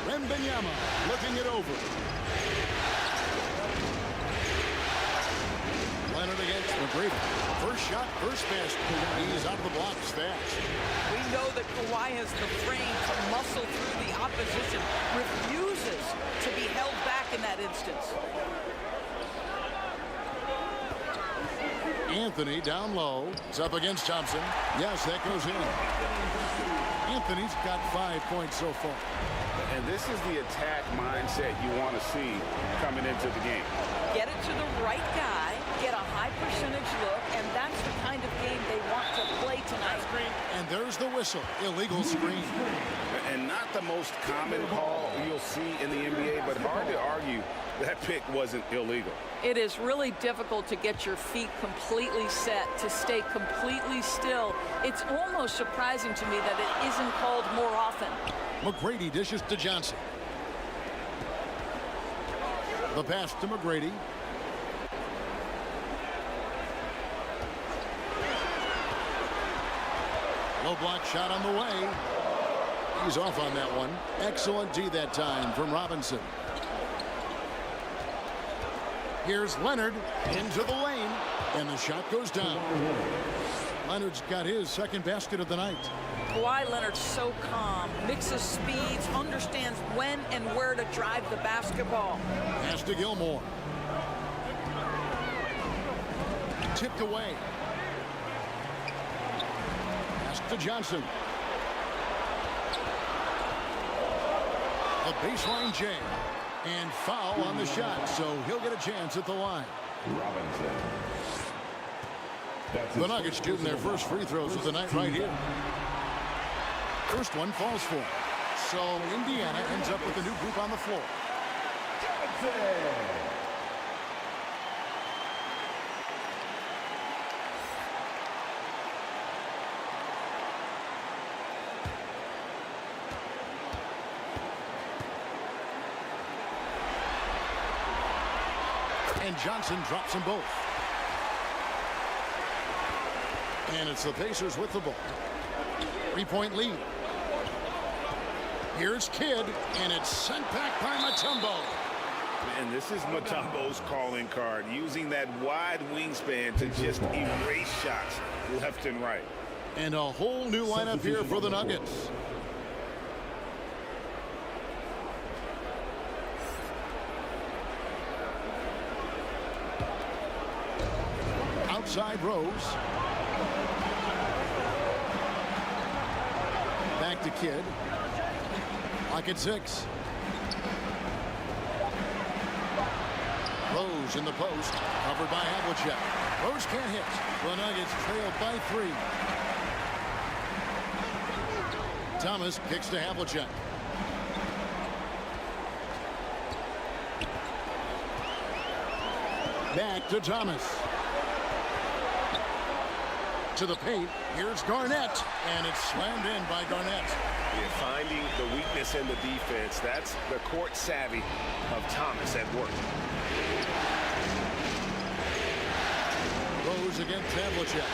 WEMBANYAMA looking it over. Leonard against McGrady. First shot, first pass. He's out of the blocks fast. We know that Kawhi has the frame to muscle through the opposition, refuses to be held back in that instance. Anthony down low. It's up against Thompson. Yes, that goes in. Anthony's got 5 points so far. And this is the attack mindset you want to see coming into the game. Get it to the right guy, get a high percentage look, and that's the kind of game they want to play tonight. And there's the whistle. Illegal screen. And not the most common call you'll see in the NBA, but hard to argue that pick wasn't illegal. It is really difficult to get your feet completely set, to stay completely still. It's almost surprising to me that it isn't called more often. McGrady dishes to Johnson. The pass to McGrady. Low block shot on the way. He's off on that one. Excellent D that time from Robinson. Here's Leonard into the lane, and the shot goes down. Leonard's got his second basket of the night. Kawhi Leonard's so calm, mixes speeds, understands when and where to drive the basketball. Pass to Gilmore. Tipped away. Pass to Johnson. A baseline J. And foul on the shot, so he'll get a chance at the line. The Nuggets shooting their first free throws of the night right here. First one falls for him. So Indiana ends up with a new group on the floor. And Johnson drops them both. And it's the Pacers with the ball. 3-point lead. Here's Kidd, and it's sent back by Mutombo. And this is Mutombo's calling card, using that wide wingspan to just erase shots left and right. And a whole new lineup here for the Nuggets. Outside Rose. Back to Kidd. Lock at 6. Rose in the post, covered by Havlicek. Rose can't hit. The Nuggets trail by 3. Thomas kicks to Havlicek. Back to Thomas. To the paint. Here's Garnett, and it's slammed in by Garnett. Yeah, finding the weakness in the defense. That's the court savvy of Thomas at work. is against Havlicek.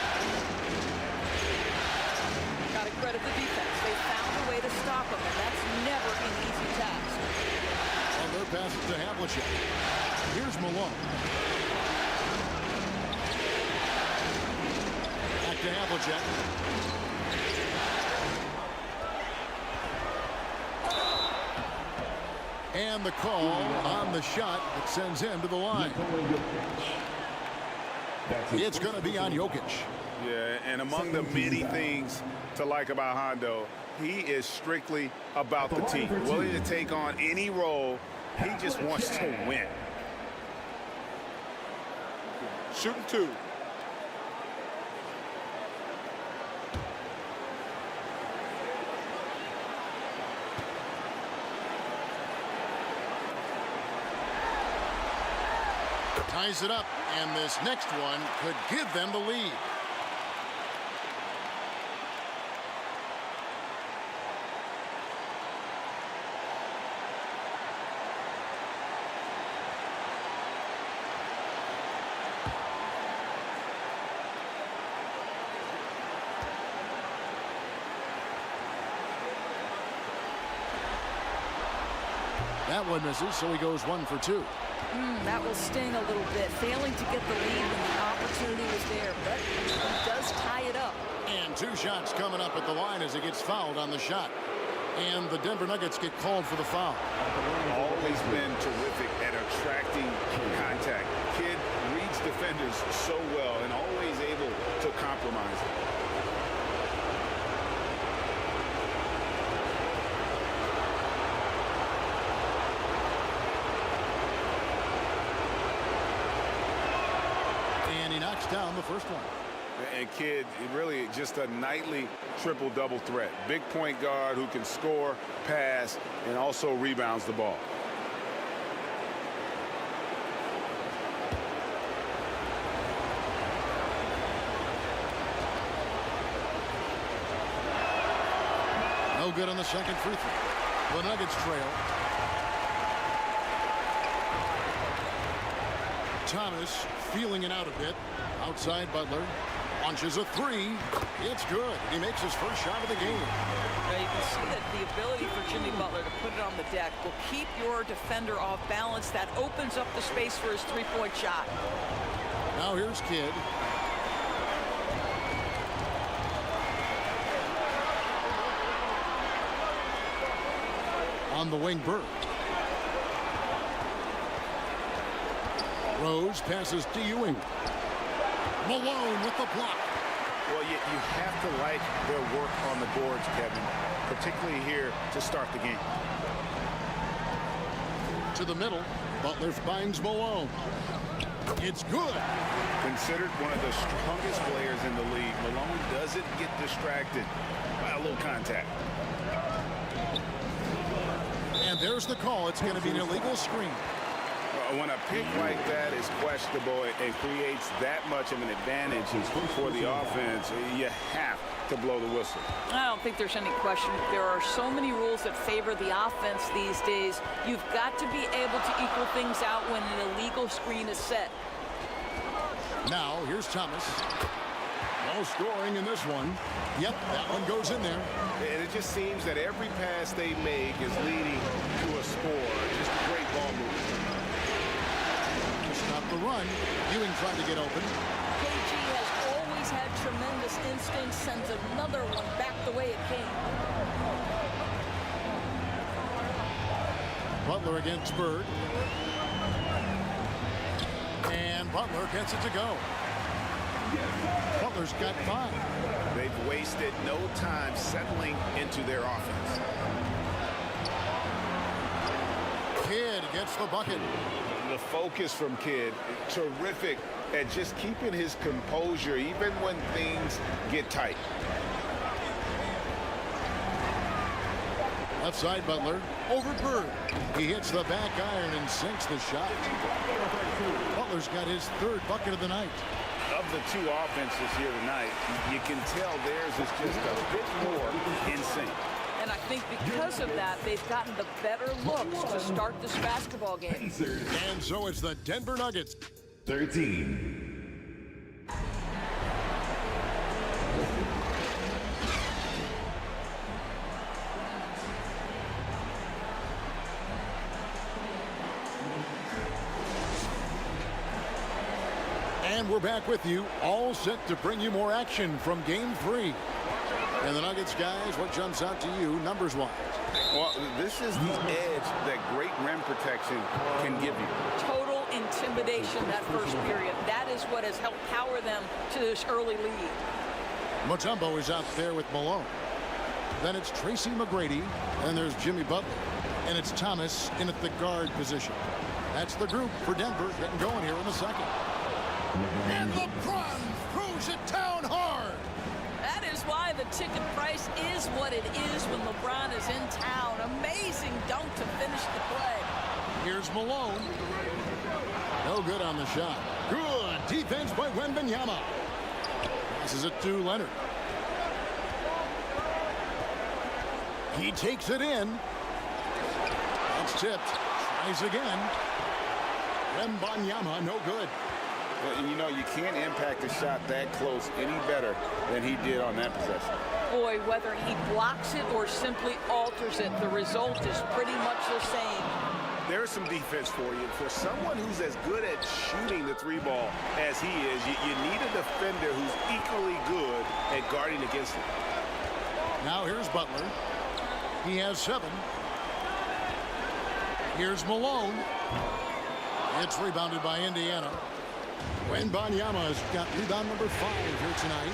Got to credit the defense. They found a way to stop him, and that's never an easy task. Butler passes to Havlicek. Here's Malone. Back to Havlicek. And the call on the shot that sends him to the line. It's going to be on Jokic. Yeah, and among the many things to like about Hondo, he is strictly about the team. Willing to take on any role. He just wants to win. Shooting two. Ties it up, and this next one could give them the lead. That one misses, so he goes 1 for 2. That will sting a little bit. Failing to get the lead when the opportunity was there, but he does tie it up. And 2 shots coming up at the line as he gets fouled on the shot. And the Denver Nuggets get called for the foul. Always been terrific at attracting contact. Kid reads defenders so well and always able to compromise. Down the first one. And Kid, really just a nightly triple-double threat. Big point guard who can score, pass, and also rebounds the ball. No good on the second free throw. The Nuggets trail. Thomas feeling it out a bit. Outside Butler. Launches a 3. It's good. He makes his first shot of the game. Now you can see that the ability for Jimmy Butler to put it on the deck will keep your defender off balance. That opens up the space for his three-point shot. Now here's Kidd. On the wing, Bird. Rose passes to Ewing. Malone with the block. Well, you have to like their work on the boards, Kevin, particularly here to start the game. To the middle, Butler finds Malone. It's good. Considered one of the strongest players in the league, Malone doesn't get distracted by a little contact. And there's the call. It's going to be an illegal screen. When a pick like that is questionable, it creates that much of an advantage for the offense. You have to blow the whistle. I don't think there's any question. There are so many rules that favor the offense these days. You've got to be able to equal things out when an illegal screen is set. Now, here's Thomas. No scoring in this one. Yep, that one goes in there. And it just seems that every pass they make is leading to a score. Just a great ball movement. Stop the run. Ewing tried to get open. KG has always had tremendous instincts, sends another one back the way it came. Butler against Bird. And Butler gets it to go. Butler's got 5. They've wasted no time settling into their offense. Kidd gets the bucket. The focus from Kidd, terrific at just keeping his composure even when things get tight. Left side, Butler. Over Bird. He hits the back iron and sinks the shot. Butler's got his 3rd bucket of the night. Of the 2 offenses here tonight, you can tell theirs is just a bit more in sync. And I think because of that, they've gotten the better looks to start this basketball game. And so it's the Denver Nuggets. 13. we're back with you, all set to bring you more action from Game 3. And the Nuggets, guys, what jumps out to you numbers-wise? Well, this is the edge that great rim protection can give you. Total intimidation that first period. That is what has helped power them to this early lead. Mutombo is out there with Malone. Then it's Tracy McGrady, and there's Jimmy Butler. And it's Thomas in at the guard position. That's the group for Denver getting going here in the second. And LeBron throws it down hard. That is why the ticket price is what it is when LeBron is in town. Amazing dunk to finish the play. Here's Malone. No good on the shot. Good defense by Wembanyama. Passes it to Leonard. He takes it in. That's tipped. Tries again. Wembanyama, no good. And you know, you can't impact a shot that close any better than he did on that possession. Boy, whether he blocks it or simply alters it, the result is pretty much the same. There's some defense for you. For someone who's as good at shooting the three ball as he is, you need a defender who's equally good at guarding against him. Now here's Butler. He has 7. Here's Malone. It's rebounded by Indiana. Wembanyama's got rebound number 5 here tonight.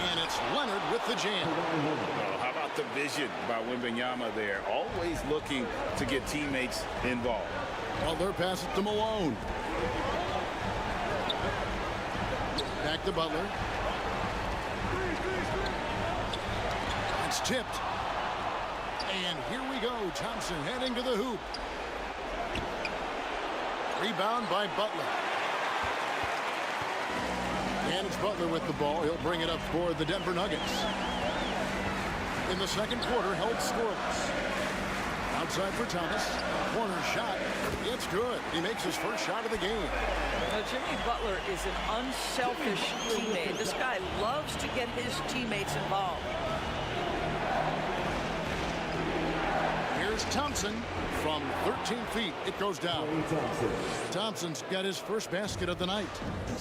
And it's Leonard with the jam. Oh, how about the vision by Wembanyama there? Always looking to get teammates involved. Butler passes to Malone. Back to Butler. It's tipped. And here we go. Thompson heading to the hoop. Rebound by Butler. And it's Butler with the ball. He'll bring it up for the Denver Nuggets. In the second quarter, held scoreless. Outside for Thomas. Corner shot. It's good. He makes his first shot of the game. Now, Jimmy Butler is an unselfish teammate. This guy loves to get his teammates involved. Here's Thompson from 13 feet. It goes down. Thompson's got his first basket of the night.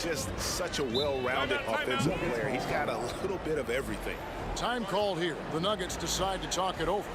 Just such a well-rounded offensive player. He's got a little bit of everything. Time called here. The Nuggets decide to talk it over.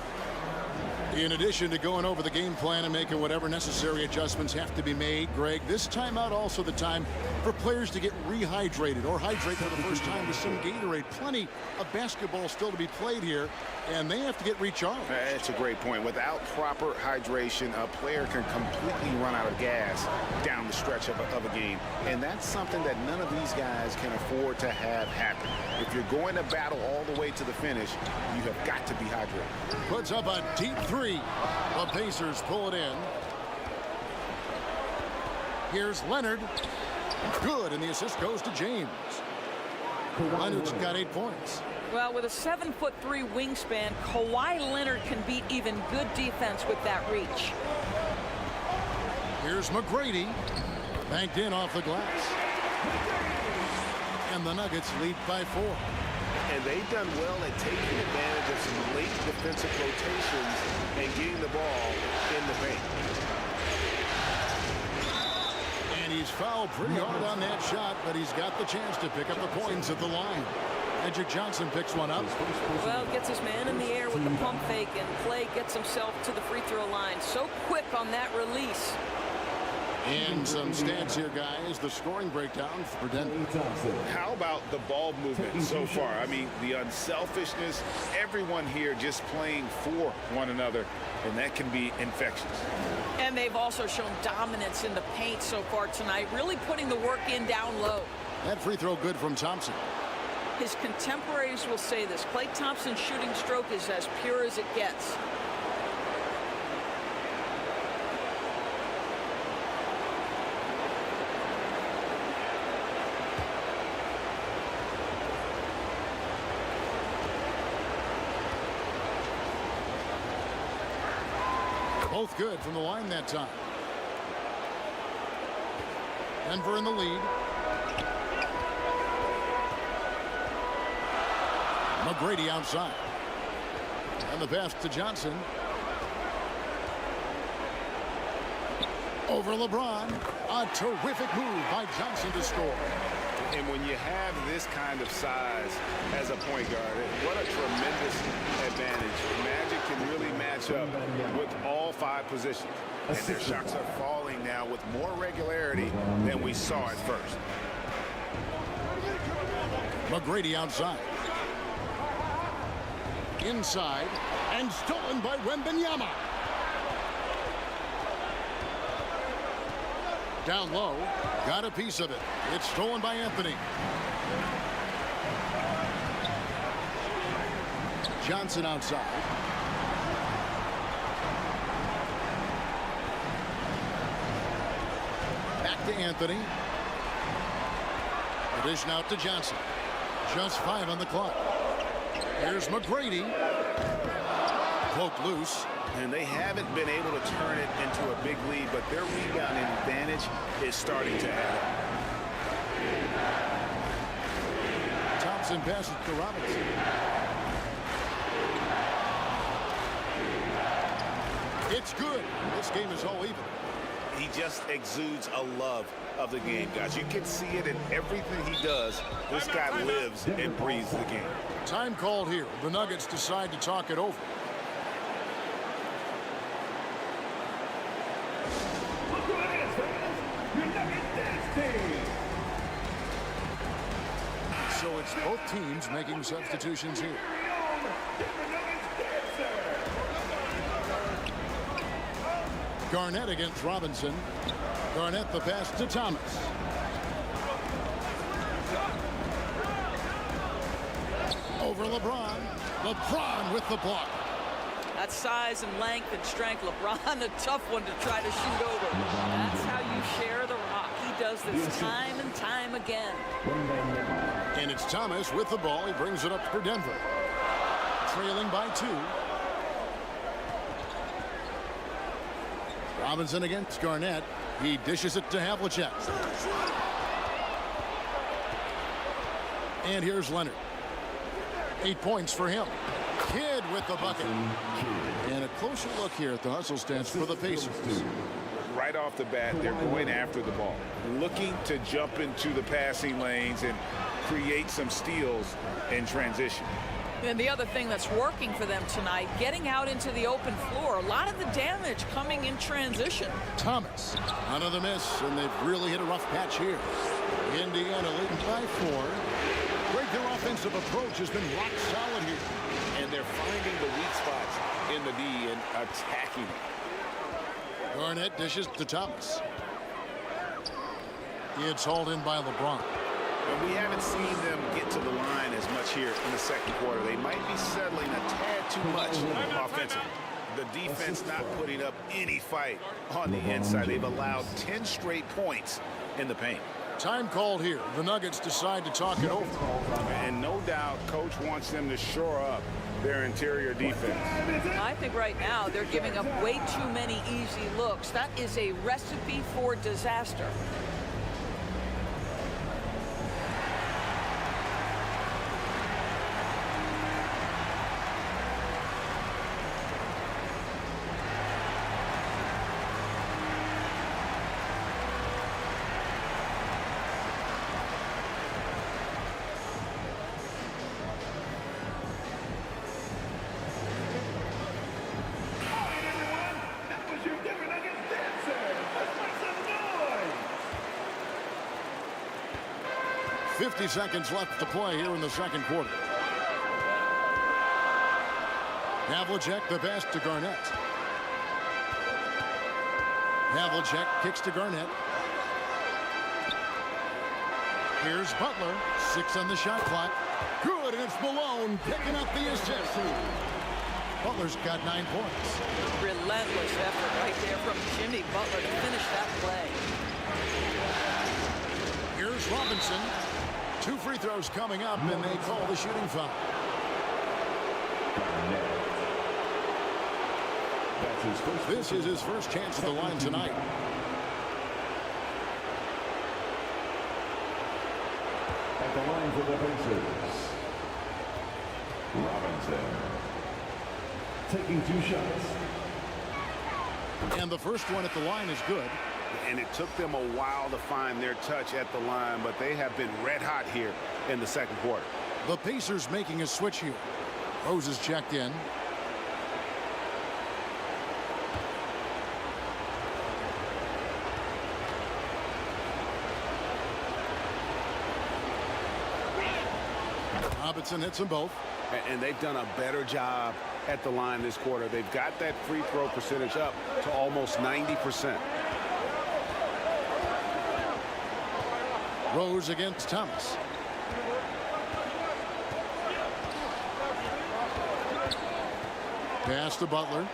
In addition to going over the game plan and making whatever necessary adjustments have to be made, Greg, this timeout also the time for players to get rehydrated or hydrate for the first time with some Gatorade. Plenty of basketball still to be played here, and they have to get recharged. That's a great point. Without proper hydration, a player can completely run out of gas down the stretch of a game, and that's something that none of these guys can afford to have happen. If you're going to battle all the way to the finish, you have got to be hydrated. Puts up a deep 3. The Pacers pull it in. Here's Leonard. Good, and the assist goes to James. Leonard's got 8 points. Well, with a 7'3" wingspan, Kawhi Leonard can beat even good defense with that reach. Here's McGrady. Banked in off the glass. And the Nuggets lead by 4. And they've done well at taking advantage of some late defensive rotations and getting the ball in the paint. And he's fouled pretty hard on that shot, but he's got the chance to pick up the points at the line. Magic Johnson picks one up. Well, gets his man in the air with the pump fake, and Klay gets himself to the free throw line. So quick on that release. And some stats here, guys. The scoring breakdown for Denver. How about the ball movement so far? I mean, the unselfishness, everyone here just playing for one another, and that can be infectious. And they've also shown dominance in the paint so far tonight, really putting the work in down low. That free throw good from Thompson. His contemporaries will say this. Klay Thompson's shooting stroke is as pure as it gets. Both good from the line that time. Denver in the lead. McGrady outside. And the pass to Johnson. Over LeBron. A terrific move by Johnson to score. when you have this kind of size as a point guard, what a tremendous advantage. Magic can really match up with all 5 positions. And their shots are falling now with more regularity than we saw at first. McGrady outside. Inside, and stolen by WEMBANYAMA. Down low, got a piece of it. It's stolen by Anthony. Johnson outside. Back to Anthony. Addition out to Johnson. Just 5 on the clock. Here's McGrady. Poked loose. And they haven't been able to turn it into a big lead, but their rebounding advantage is starting to add up. Thompson passes to Robinson. It's good. This game is all even. He just exudes a love of the game, guys. You can see it in everything he does. This guy lives and breathes the game. Time called here. The Nuggets decide to talk it over. So it's both teams making substitutions here. Garnett against Robinson. Garnett the pass to Thomas. Over LeBron. LeBron with the block. That size and length and strength, LeBron, a tough one to try to shoot over. That's how you share the rock. He does this time and time again. And it's Thomas with the ball. He brings it up for Denver. Trailing by 2. Robinson against Garnett. He dishes it to Havlicek. And here's Leonard. 8 points for him. Kidd with the bucket. And a closer look here at the hustle stats for the Pacers. Right off the bat, they're going after the ball, looking to jump into the passing lanes and create some steals in transition. And the other thing that's working for them tonight, getting out into the open floor. A lot of the damage coming in transition. Thomas, another miss, and they've really hit a rough patch here. Indiana leading by 4. Great, their offensive approach has been rock solid here. And they're finding the weak spots in the D and attacking it. Garnett dishes to Thomas. It's hauled in by LeBron. And we haven't seen them get to the line as much here in the second quarter. They might be settling a tad too much offensively. The defense not putting up any fight on the inside. They've allowed 10 straight points in the paint. Time called here. The Nuggets decide to talk it over. And no doubt, Coach wants them to shore up their interior defense. I think right now they're giving up way too many easy looks. That is a recipe for disaster. That was your different Nuggets dancer. Let's make some noise. 50 seconds left to play here in the second quarter. Havlicek the pass to Garnett. Havlicek kicks to Garnett. Here's Butler. 6 on the shot clock. Good, and it's Malone picking up the assist. Butler's got 9 points. Relentless effort right there from Jimmy Butler to finish that play. Here's Robinson. 2 free throws coming up, and they call the shooting foul. This is his first chance at the line tonight. At the line for the Pacers, Robinson taking 2 shots. And the first one at the line is good. and it took them a while to find their touch at the line, but they have been red hot here in the second quarter. The Pacers making a switch here. Rose is checked in. Robinson hits them both. And they've done a better job at the line this quarter. They've got that free throw percentage up to almost 90%. Rose against Thomas. Pass to Butler.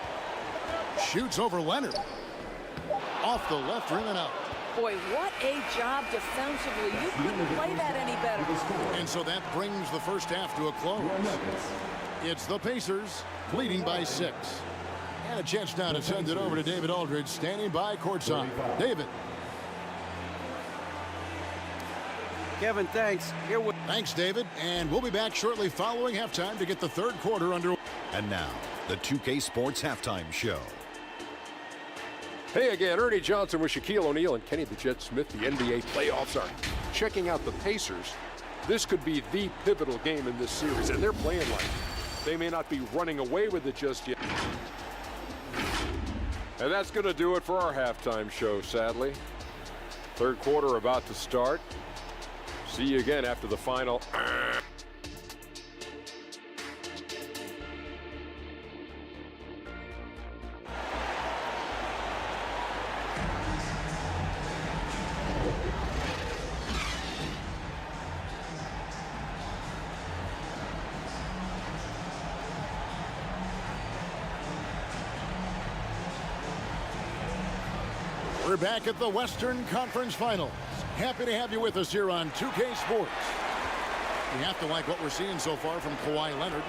Shoots over Leonard. Off the left rim and out. Boy, what a job defensively. You couldn't play that any better. And so that brings the first half to a close. It's the Pacers leading by 6. And a chance now to send it over to David Aldridge, standing by courtside. David. Kevin, thanks. Thanks, David. And we'll be back shortly following halftime to get the third quarter underway. And now, the 2K Sports Halftime Show. Hey again, Ernie Johnson with Shaquille O'Neal and Kenny the Jet Smith. The NBA playoffs are checking out the Pacers. This could be the pivotal game in this series, and they're playing like they may not be running away with it just yet. And that's going to do it for our halftime show, sadly. Third quarter about to start. See you again after the final. We're back at the Western Conference Finals. Happy to have you with us here on 2K Sports. We have to like what we're seeing so far from Kawhi Leonard.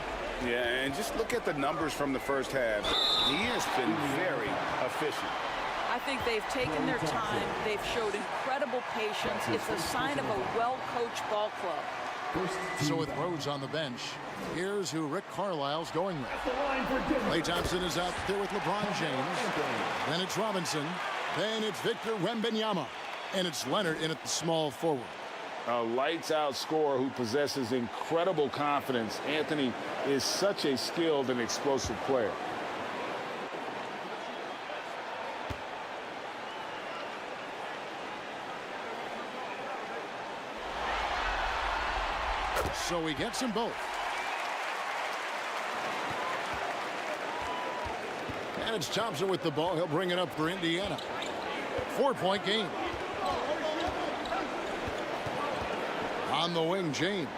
Yeah, and just look at the numbers from the first half. He has been very efficient. I think they've taken their time. They've showed incredible patience. It's a sign of a well-coached ball club. So with Rhodes on the bench, here's who Rick Carlisle's going with. Klay Thompson is out there with LeBron James. Then it's Robinson. Then it's Victor Wembanyama. And it's Leonard in at the small forward. A lights-out scorer who possesses incredible confidence. Anthony is such a skilled and explosive player. So he gets them both. And it's Thompson with the ball. He'll bring it up for Indiana. 4-point game. On the wing, James.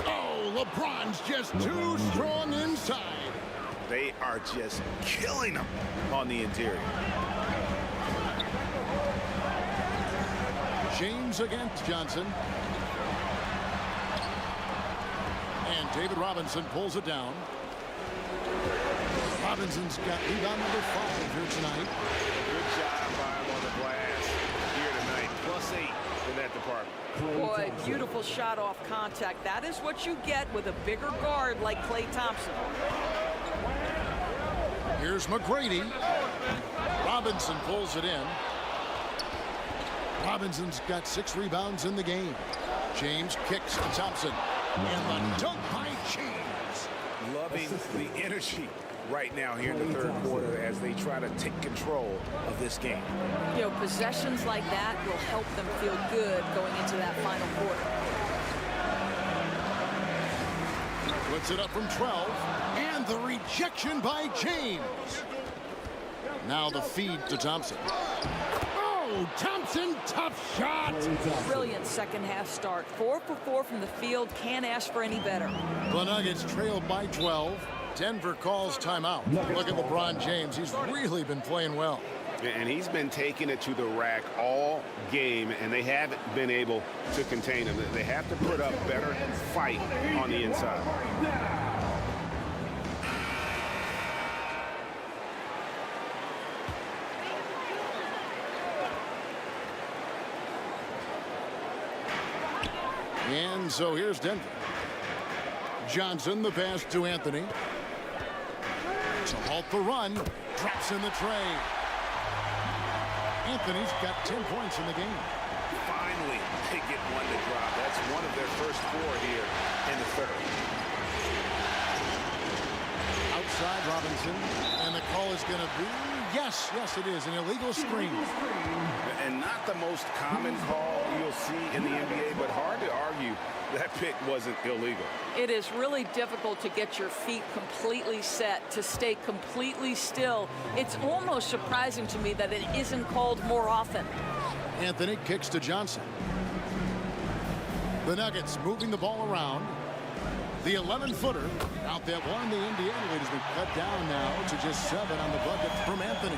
Oh, LeBron's just too strong inside. They are just killing them on the interior. James against Johnson. And David Robinson pulls it down. Robinson's got rebound number 5 here tonight. Good job by him on the glass here tonight. +8 in that department. Boy, beautiful shot off contact. That is what you get with a bigger guard like Klay Thompson. Here's McGrady. Robinson pulls it in. Robinson's got 6 rebounds in the game. James kicks to Thompson. And the dunk by James. Loving the energy right now here in the third quarter as they try to take control of this game. You know, possessions like that will help them feel good going into that final quarter. Puts it up from 12. And the rejection by James. Now the feed to Thompson. Oh, Thompson, tough shot. Brilliant second half start. 4 for 4 from the field. Can't ask for any better. The Nuggets trailed by 12. Denver calls timeout. Look at LeBron James. He's really been playing well. And he's been taking it to the rack all game, and they haven't been able to contain him. They have to put up better fight on the inside. And so here's Denver. Johnson, the pass to Anthony. To halt the run, drops in the tray. Anthony's got 10 points in the game. Finally, they get one to drop. That's one of their first 4 here in the third. Outside Robinson, and the call is going to be, yes, it is, an illegal screen. And not the most common call you'll see in the NBA, but hard to argue that pick wasn't illegal. It is really difficult to get your feet completely set, to stay completely still. It's almost surprising to me that it isn't called more often. Anthony kicks to Johnson. The Nuggets moving the ball around. The 11-footer out that one. The Indiana lead has been cut down now to just 7 on the bucket from Anthony.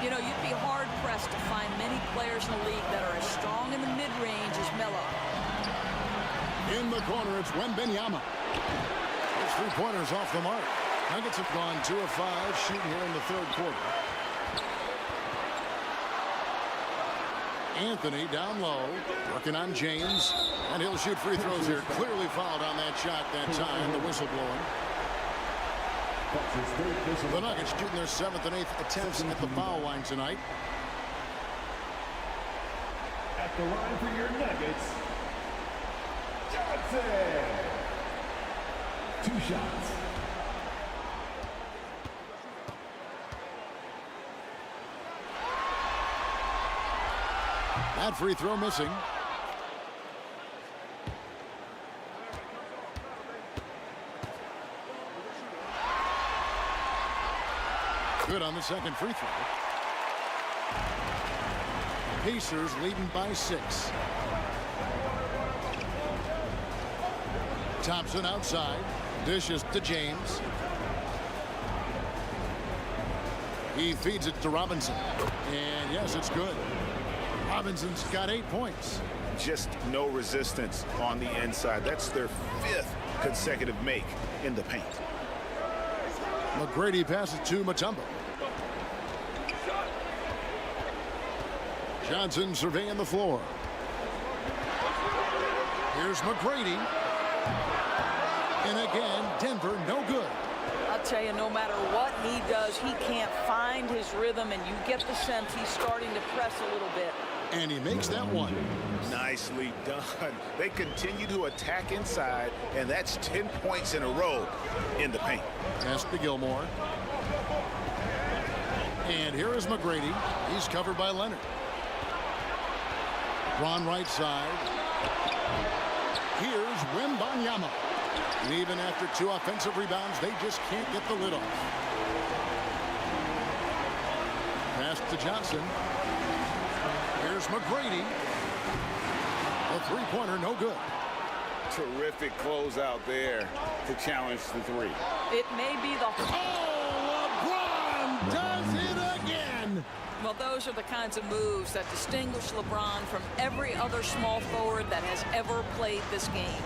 You know, you'd be hard-pressed to find many players in the league that are as strong in the mid-range as Melo. In the corner, it's WEMBANYAMA. His three-pointers off the mark. Nuggets have gone 2 of 5 shooting here in the third quarter. Anthony down low, working on James, and he'll shoot free throws here. Clearly fouled on that shot that time, the whistle blowing. The Nuggets shooting their 7th and 8th attempts at the foul line tonight. At the line for your Nuggets, Johnson. 2 shots. That free throw missing. Good on the second free throw. Pacers leading by 6. Thompson outside. Dishes to James. He feeds it to Robinson. And yes, it's good. Robinson's got 8 points. Just no resistance on the inside. That's their 5th consecutive make in the paint. McGrady passes to Mutombo. Johnson surveying the floor. Here's McGrady. And again, Denver no good. I'll tell you, no matter what he does, he can't find his rhythm, and you get the sense he's starting to press a little bit. And he makes that one. Nicely done. They continue to attack inside, and that's 10 points in a row in the paint. Pass to Gilmore. And here is McGrady. He's covered by Leonard. Ron right side. Here's WEMBANYAMA. And even after 2 offensive rebounds, they just can't get the lid off. Pass to Johnson. Here's McGrady. The three-pointer, no good. Terrific closeout there to challenge the 3. It may be the... Oh, LeBron does it again! Well, those are the kinds of moves that distinguish LeBron from every other small forward that has ever played this game.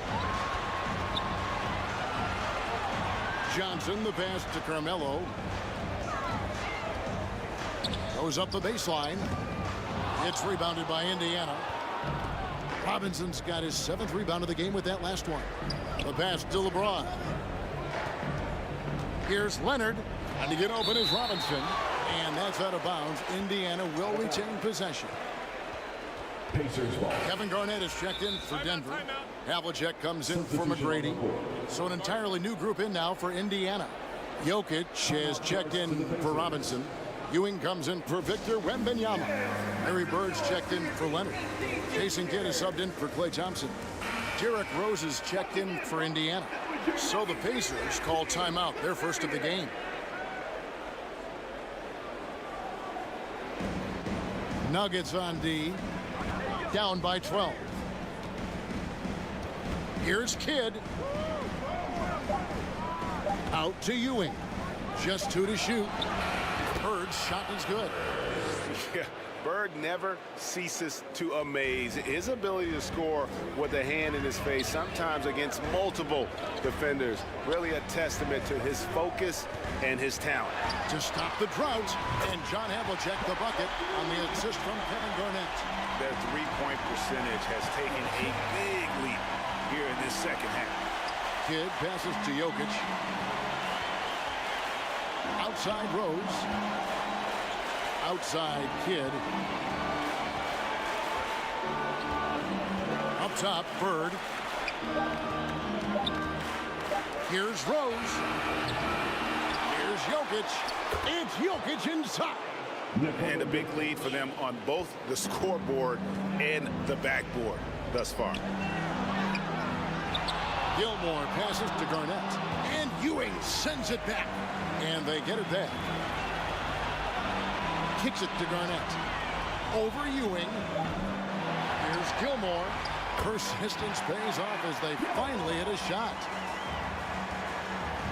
Johnson, the pass to Carmelo. Goes up the baseline. It's rebounded by Indiana. Robinson's got his 7th rebound of the game with that last one. The pass to LeBron. Here's Leonard. And to get open is Robinson. And that's out of bounds. Indiana will retain possession. Pacers ball. Kevin Garnett is checked in for Denver. Havlicek comes in for McGrady. So an entirely new group in now for Indiana. Jokic is checked in for Robinson. Ewing comes in for Victor Wembanyama. Larry Bird's checked in for Leonard. Jason Kidd is subbed in for Klay Thompson. Derrick Rose is checked in for Indiana. So the Pacers call timeout, their first of the game. Nuggets on D, down by 12. Here's Kidd. Out to Ewing. Just 2 to shoot. Bird's shot is good. Yeah, Bird never ceases to amaze. His ability to score with a hand in his face, sometimes against multiple defenders, really a testament to his focus and his talent. To stop the drought, and John Havlicek the bucket on the assist from Kevin Garnett. Their three-point percentage has taken a big leap here in this second half. Kidd passes to Jokic. Outside Rose. Outside Kidd. Up top, Bird. Here's Rose. Here's Jokic. It's Jokic inside. And a big lead for them on both the scoreboard and the backboard thus far. Gilmore passes to Garnett. And Ewing sends it back. And they get it back. Kicks it to Garnett. Over Ewing. Here's Gilmore. Persistence pays off as they finally hit a shot.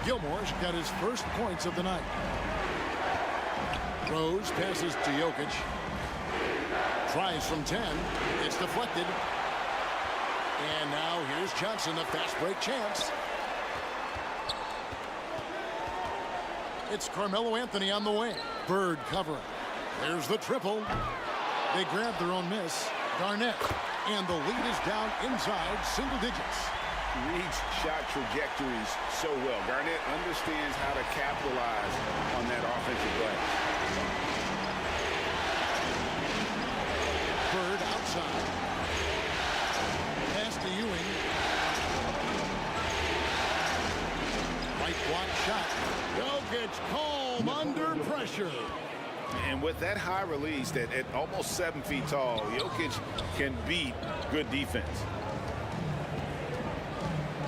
Gilmore's got his first points of the night. Rose passes to Jokic. Tries from 10. It's deflected. And now here's Johnson, a fast break chance. It's Carmelo Anthony on the wing. Bird covering. There's the triple. They grab their own miss. Garnett. And the lead is down inside single digits. Reads shot trajectories so well. Garnett understands how to capitalize on that offensive play. Bird outside. Pass to Ewing. Right block shot. Jokic calm under pressure. And with that high release at almost 7 feet tall, Jokic can beat good defense.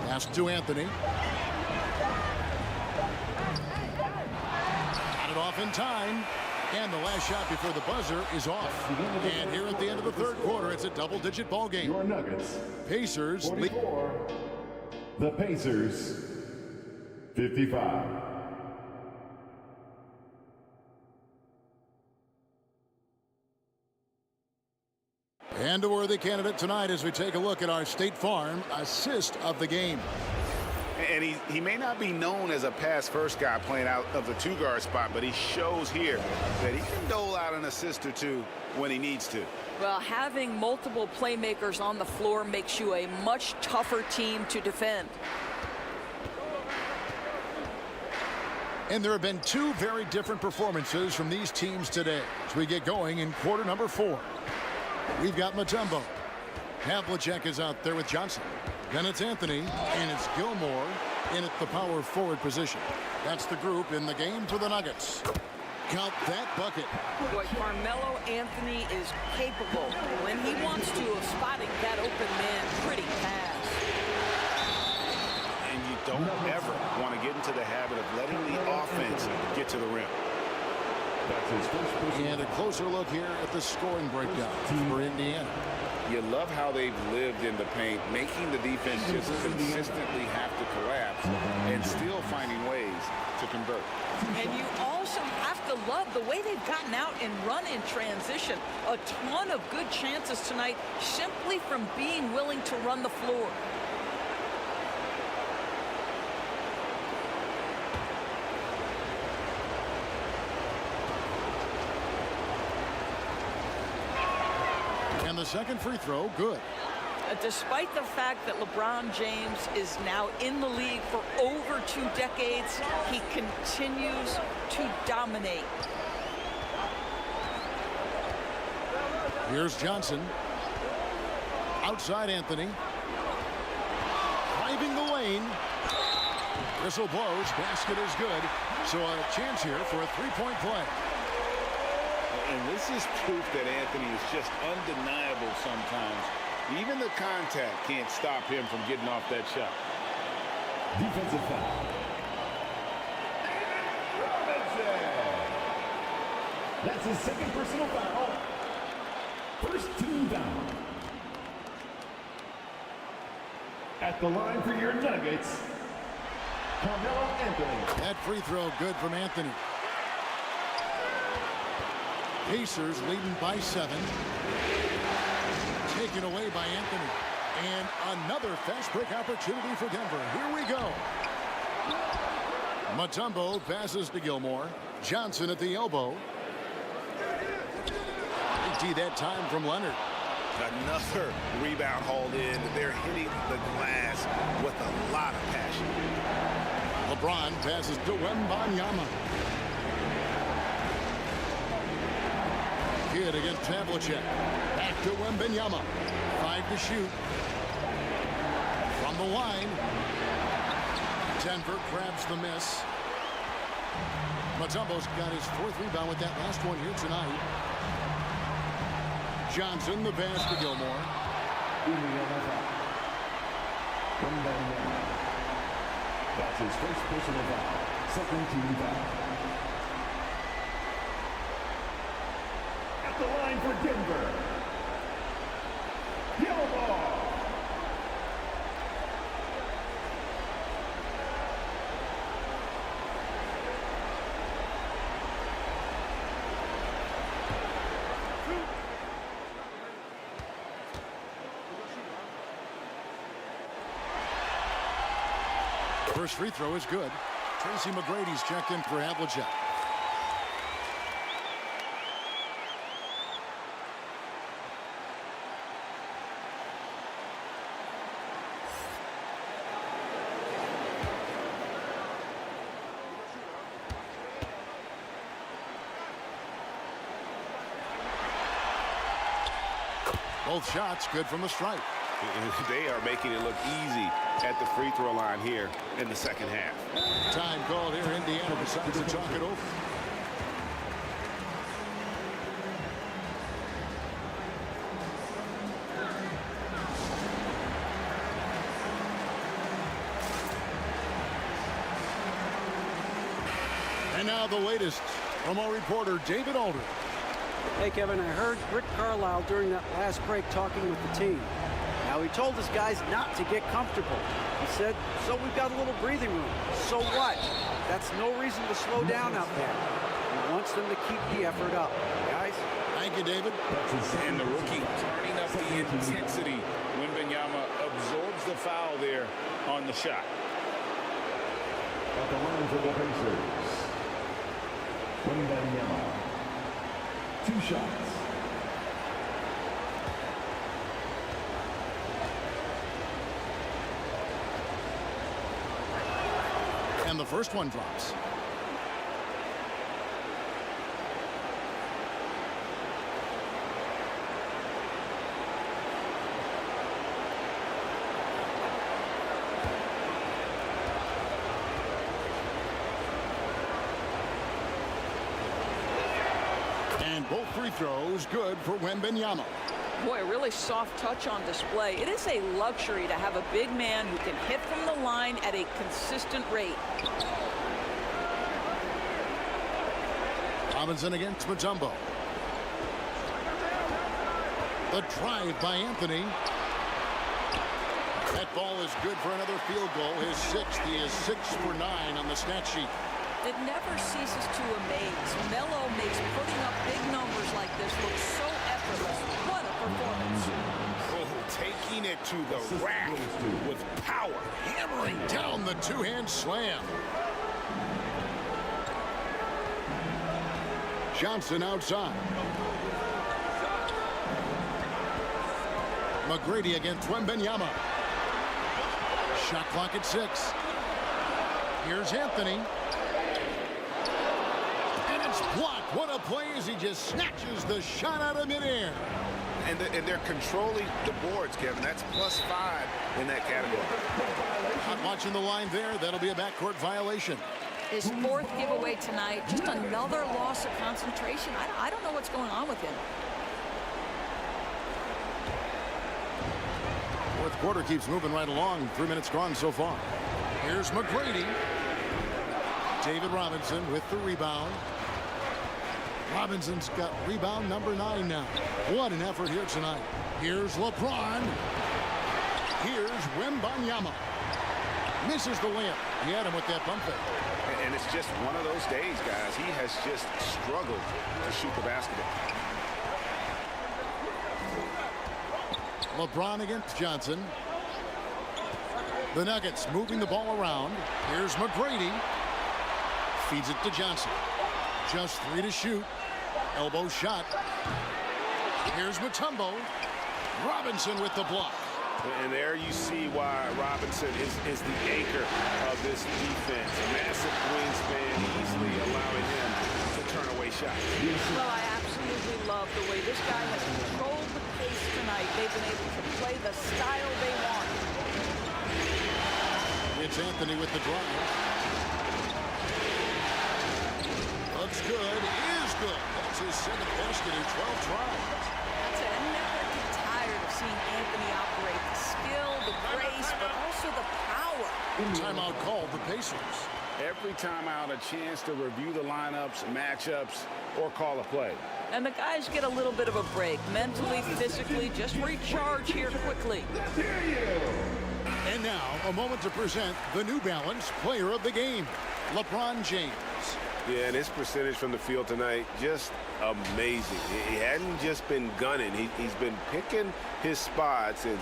Pass to Anthony. Got it off in time. And the last shot before the buzzer is off. And here at the end of the third quarter, it's a double-digit ball game. Your Nuggets. Pacers lead. The Pacers, 55. And a worthy candidate tonight as we take a look at our State Farm assist of the game. And he may not be known as a pass-first guy playing out of the two-guard spot, but he shows here that he can dole out an assist or two when he needs to. Well, having multiple playmakers on the floor makes you a much tougher team to defend. And there have been two very different performances from these teams today as we get going in quarter number 4. We've got Mutombo. Havlicek is out there with Johnson. Then it's Anthony, and it's Gilmore in at the power forward position. That's the group in the game for the Nuggets. Count that bucket. Boy, Carmelo Anthony is capable, when he wants to, of spotting that open man pretty fast. And you don't ever want to get into the habit of letting the offense get to the rim. And a closer look here at the scoring breakdown for Indiana. You love how they've lived in the paint, making the defense just consistently have to collapse and still finding ways to convert. And you also have to love the way they've gotten out and run in transition. A ton of good chances tonight simply from being willing to run the floor. And the second free throw, good. Despite the fact that LeBron James is now in the league for over 2 decades, he continues to dominate. Here's Johnson. Outside Anthony. Driving the lane. Whistle blows. Basket is good. So a chance here for a three-point play. And this is proof that Anthony is just undeniable sometimes. Even the contact can't stop him from getting off that shot. Defensive foul. That's his second personal foul. First team down. At the line for your Nuggets, Carmelo Anthony. That free throw good from Anthony. Pacers leading by 7. Taken away by Anthony. And another fast break opportunity for Denver. Here we go. Mutombo passes to Gilmore. Johnson at the elbow. Big that time from Leonard. Another rebound hauled in. They're hitting the glass with a lot of passion. LeBron passes to WEMBANYAMA. hit against Havlicek. Back to Wembanyama. 5 to shoot. From the line. Denver grabs the miss. Mutombo's got his 4th rebound with that last one here tonight. Johnson, the pass to Gilmore. That's his first personal foul. Second team foul. At the line for Denver, Gilmore. First free throw is good. Tracy McGrady's checked in for Havlicek. Both shots good from the stripe. They are making it look easy at the free throw line here in the second half. Time called here. Indiana decides to talk it over. And now the latest from our reporter, David Aldridge. Hey, Kevin, I heard Rick Carlisle during that last break talking with the team. Now, he told his guys not to get comfortable. He said, so we've got a little breathing room. So what? That's no reason to slow down out there. He wants them to keep the effort up. Guys? Thank you, David. And the rookie turning up the intensity. Wembanyama absorbs the foul there on the shot. At the line for the Pacers, Wembanyama. 2 shots. And the first one drops. And both free throws good for Wembanyama. Boy, a really soft touch on display. It is a luxury to have a big man who can hit from the line at a consistent rate. Robinson against Mutombo. The drive by Anthony. That ball is good for another field goal. His 6th. He is 6 for 9 on the stat sheet. It never ceases to amaze. Melo makes putting up big numbers like this look so effortless. What a performance. Oh, taking it to the rack with power. Hammering down the 2-hand slam. Johnson outside. McGrady against Wembanyama. Shot clock at 6. Here's Anthony. Blocked. What a play as he just snatches the shot out of midair. And they're controlling the boards, Kevin. That's +5 in that category. Not watching the line there. That'll be a backcourt violation. His 4th giveaway tonight. Just another loss of concentration. I don't know what's going on with him. Fourth quarter keeps moving right along. 3 minutes gone so far. Here's McGrady. David Robinson with the rebound. Robinson's got rebound number 9 now. What an effort here tonight. Here's LeBron. Here's Wembanyama. Misses the layup. He had him with that pump fake. And it's just one of those days, guys. He has just struggled to shoot the basketball. LeBron against Johnson. The Nuggets moving the ball around. Here's McGrady. Feeds it to Johnson. Just 3 to shoot. Elbow shot. Here's Mutombo. Robinson with the block. And there you see why Robinson is the anchor of this defense. Massive wingspan, easily allowing him to turn away shots. Well, I absolutely love the way this guy has controlled the pace tonight. They've been able to play the style they want. It's Anthony with the drive. Looks good, is good. That's his second basket in 12 tries. That's it. I never get tired of seeing Anthony operate. The skill, the grace, but also the power. Timeout called the Pacers. Every timeout, a chance to review the lineups, matchups, or call a play. And the guys get a little bit of a break, mentally, physically, just recharge here quickly. And now, a moment to present the New Balance Player of the Game, LeBron James. Yeah, and his percentage from the field tonight, just amazing. He hadn't just been gunning. He's been picking his spots, and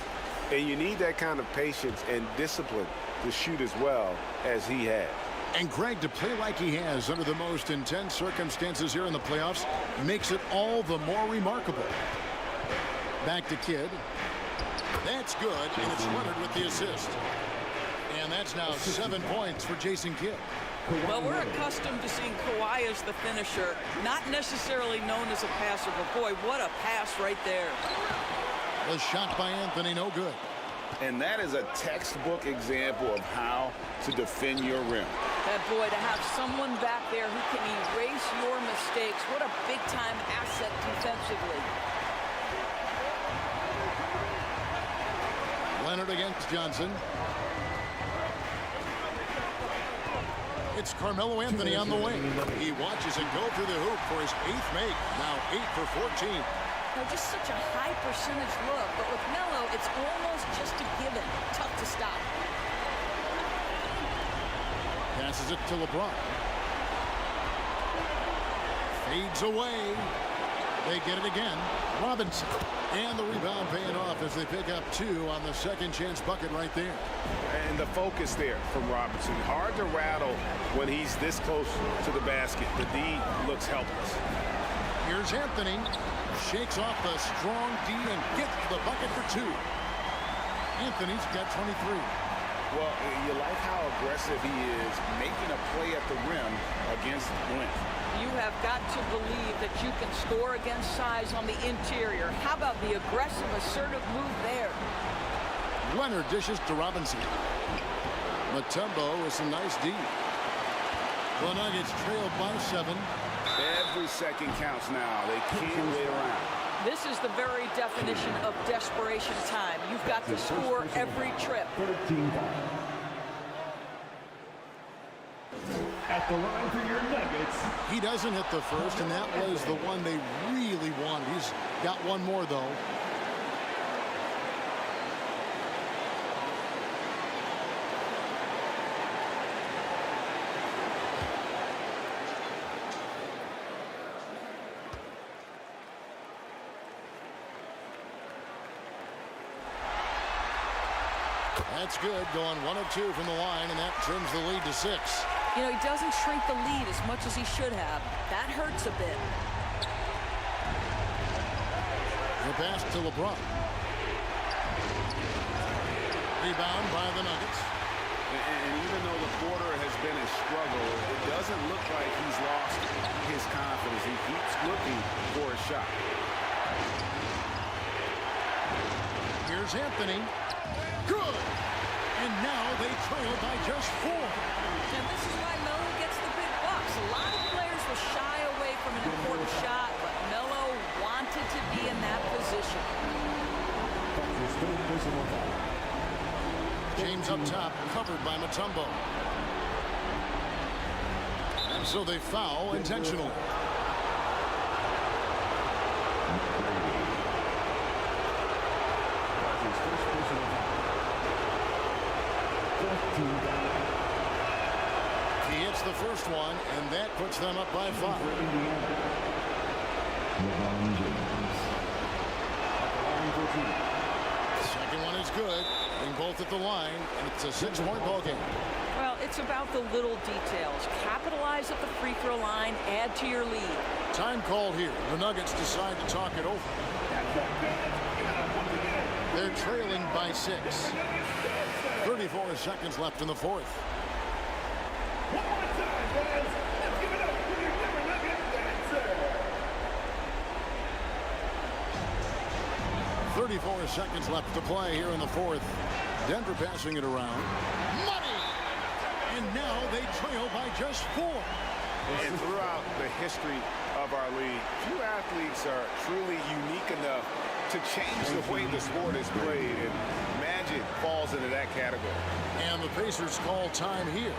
you need that kind of patience and discipline to shoot as well as he had. And Greg, to play like he has under the most intense circumstances here in the playoffs makes it all the more remarkable. Back to Kidd. That's good, and it's Leonard with the assist. And that's now 7 points for Jason Kidd. Well, we're accustomed to seeing Kawhi as the finisher, not necessarily known as a passer, but boy, what a pass right there. The shot by Anthony, no good. And that is a textbook example of how to defend your rim. That boy, to have someone back there who can erase your mistakes, what a big-time asset defensively. Leonard against Johnson. It's Carmelo Anthony on the wing. He watches it go through the hoop for his 8th make. Now 8 for 14. Now, just such a high percentage look, but with Melo, it's almost just a given. Tough to stop. Passes it to LeBron. Fades away. They get it again. Robinson. And the rebound paying off as they pick up 2 on the second chance bucket right there. And the focus there from Robinson. Hard to rattle when he's this close to the basket. The D looks helpless. Here's Anthony. Shakes off the strong D and gets the bucket for 2. Anthony's got 23. Well, you like how aggressive he is making a play at the rim against length. You have got to believe that you can score against size on the interior. How about the aggressive, assertive move there? Leonard dishes to Robinson. Mutombo with some nice D. The Nuggets trailed by 7. Every second counts now. They can't wait around. This is the very definition of desperation time. You've got to score every trip. At the line for your Nuggets. He doesn't hit the first, and that was the one they really wanted. He's got one more, though. That's good, going 1 of 2 from the line, and that trims the lead to 6. You know, he doesn't shrink the lead as much as he should have. That hurts a bit. The pass to LeBron. Rebound by the Nuggets. And even though the quarter has been a struggle, it doesn't look like he's lost his confidence. He keeps looking for a shot. Here's Anthony. Good! And now they trail by just 4. And this is why Melo gets the big bucks. A lot of players will shy away from an important shot, but Melo wanted to be in that position. James up top, covered by Mutombo. And so they foul intentionally. He hits the first one, and that puts them up by 5. Second one is good, and both at the line, and it's a 6-point ball game. Well, it's about the little details. Capitalize at the free throw line, add to your lead. Time called here. The Nuggets decide to talk it over. They're trailing by 6. 34 seconds left in the 4th. 34 seconds left to play here in the fourth. Denver passing it around. Money! And now they trail by just 4. And throughout the history of our league, few athletes are truly unique enough to change the way the sport is played, and Magic falls into that category. And the Pacers call time here.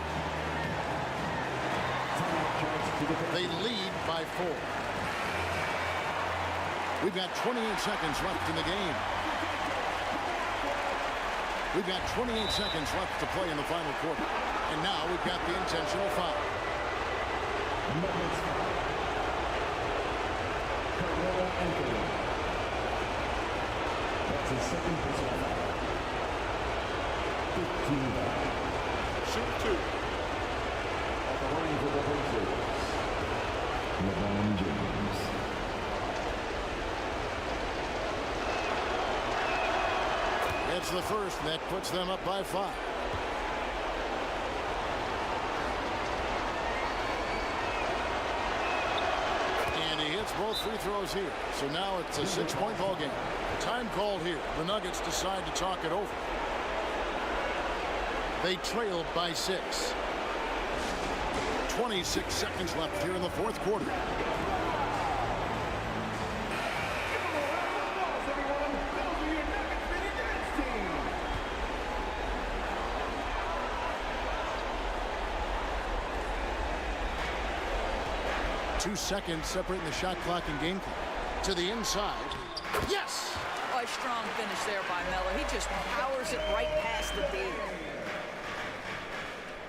They lead by 4. We've got 28 seconds left in the game. We've got 28 seconds left to play in the final quarter. And now we've got the intentional foul. That's his second personal foul. 15 foul. Shoot 2. At the line for the Pacers, LeBron James. It's the first, and that puts them up by 5. And he hits both free throws here. So now it's a 6-point ball game. Time called here. The Nuggets decide to talk it over. They trail by 6. 26 seconds left here in the fourth quarter. Two seconds separating the shot clock and game clock. To the inside. Yes! Oh, a strong finish there by Miller. He just powers it right past the D.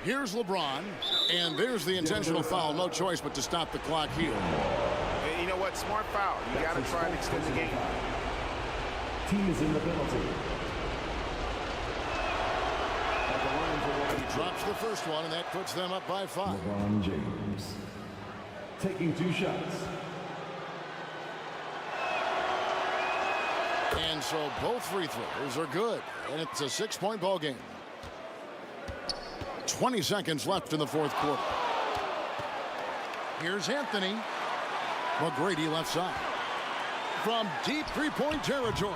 Here's LeBron, and there's the intentional foul. No choice but to stop the clock here. And you know what? Smart foul. You got to try and extend the game. Team is in the penalty. He drops the first one, and that puts them up by 5. LeBron James taking 2 shots. And so both free throws are good, and it's a 6-point ball game. 20 seconds left in the fourth quarter. Here's Anthony. McGrady left side. From deep three-point territory.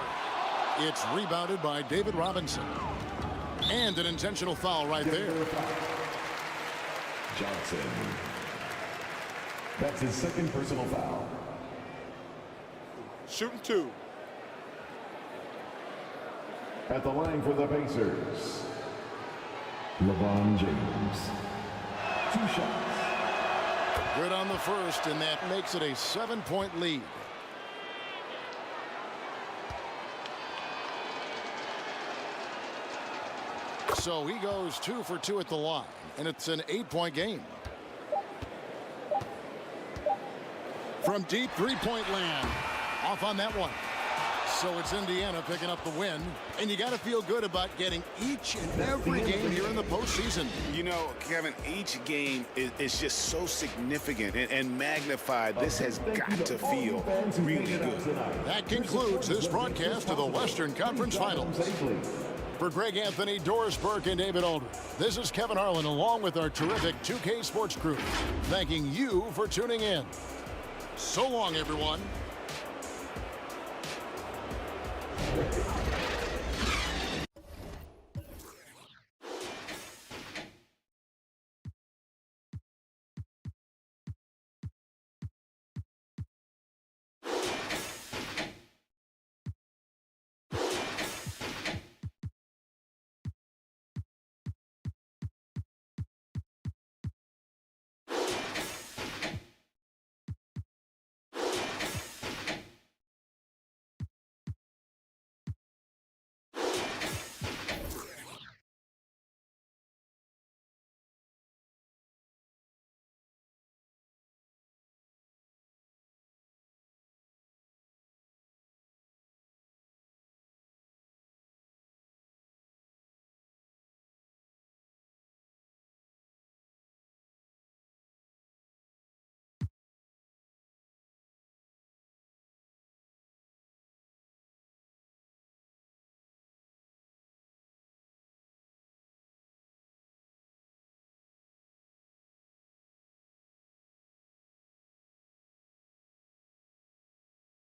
It's rebounded by David Robinson. And an intentional foul right there. Johnson. That's his second personal foul. Shooting 2. At the line for the Pacers, LeBron James. 2 shots. Good on the first, and that makes it a 7-point lead. So he goes 2 for 2 at the line, and it's an 8-point game. From deep three-point land, off on that one. So it's Indiana picking up the win, and you got to feel good about getting each and every game here in the postseason. You know, Kevin, each game is just so significant and magnified. This has got to feel really good. That concludes this broadcast of the Western Conference Finals. For Greg Anthony, Doris Burke, and David Aldridge, this is Kevin Harlan along with our terrific 2K Sports crew, thanking you for tuning in. So long, everyone.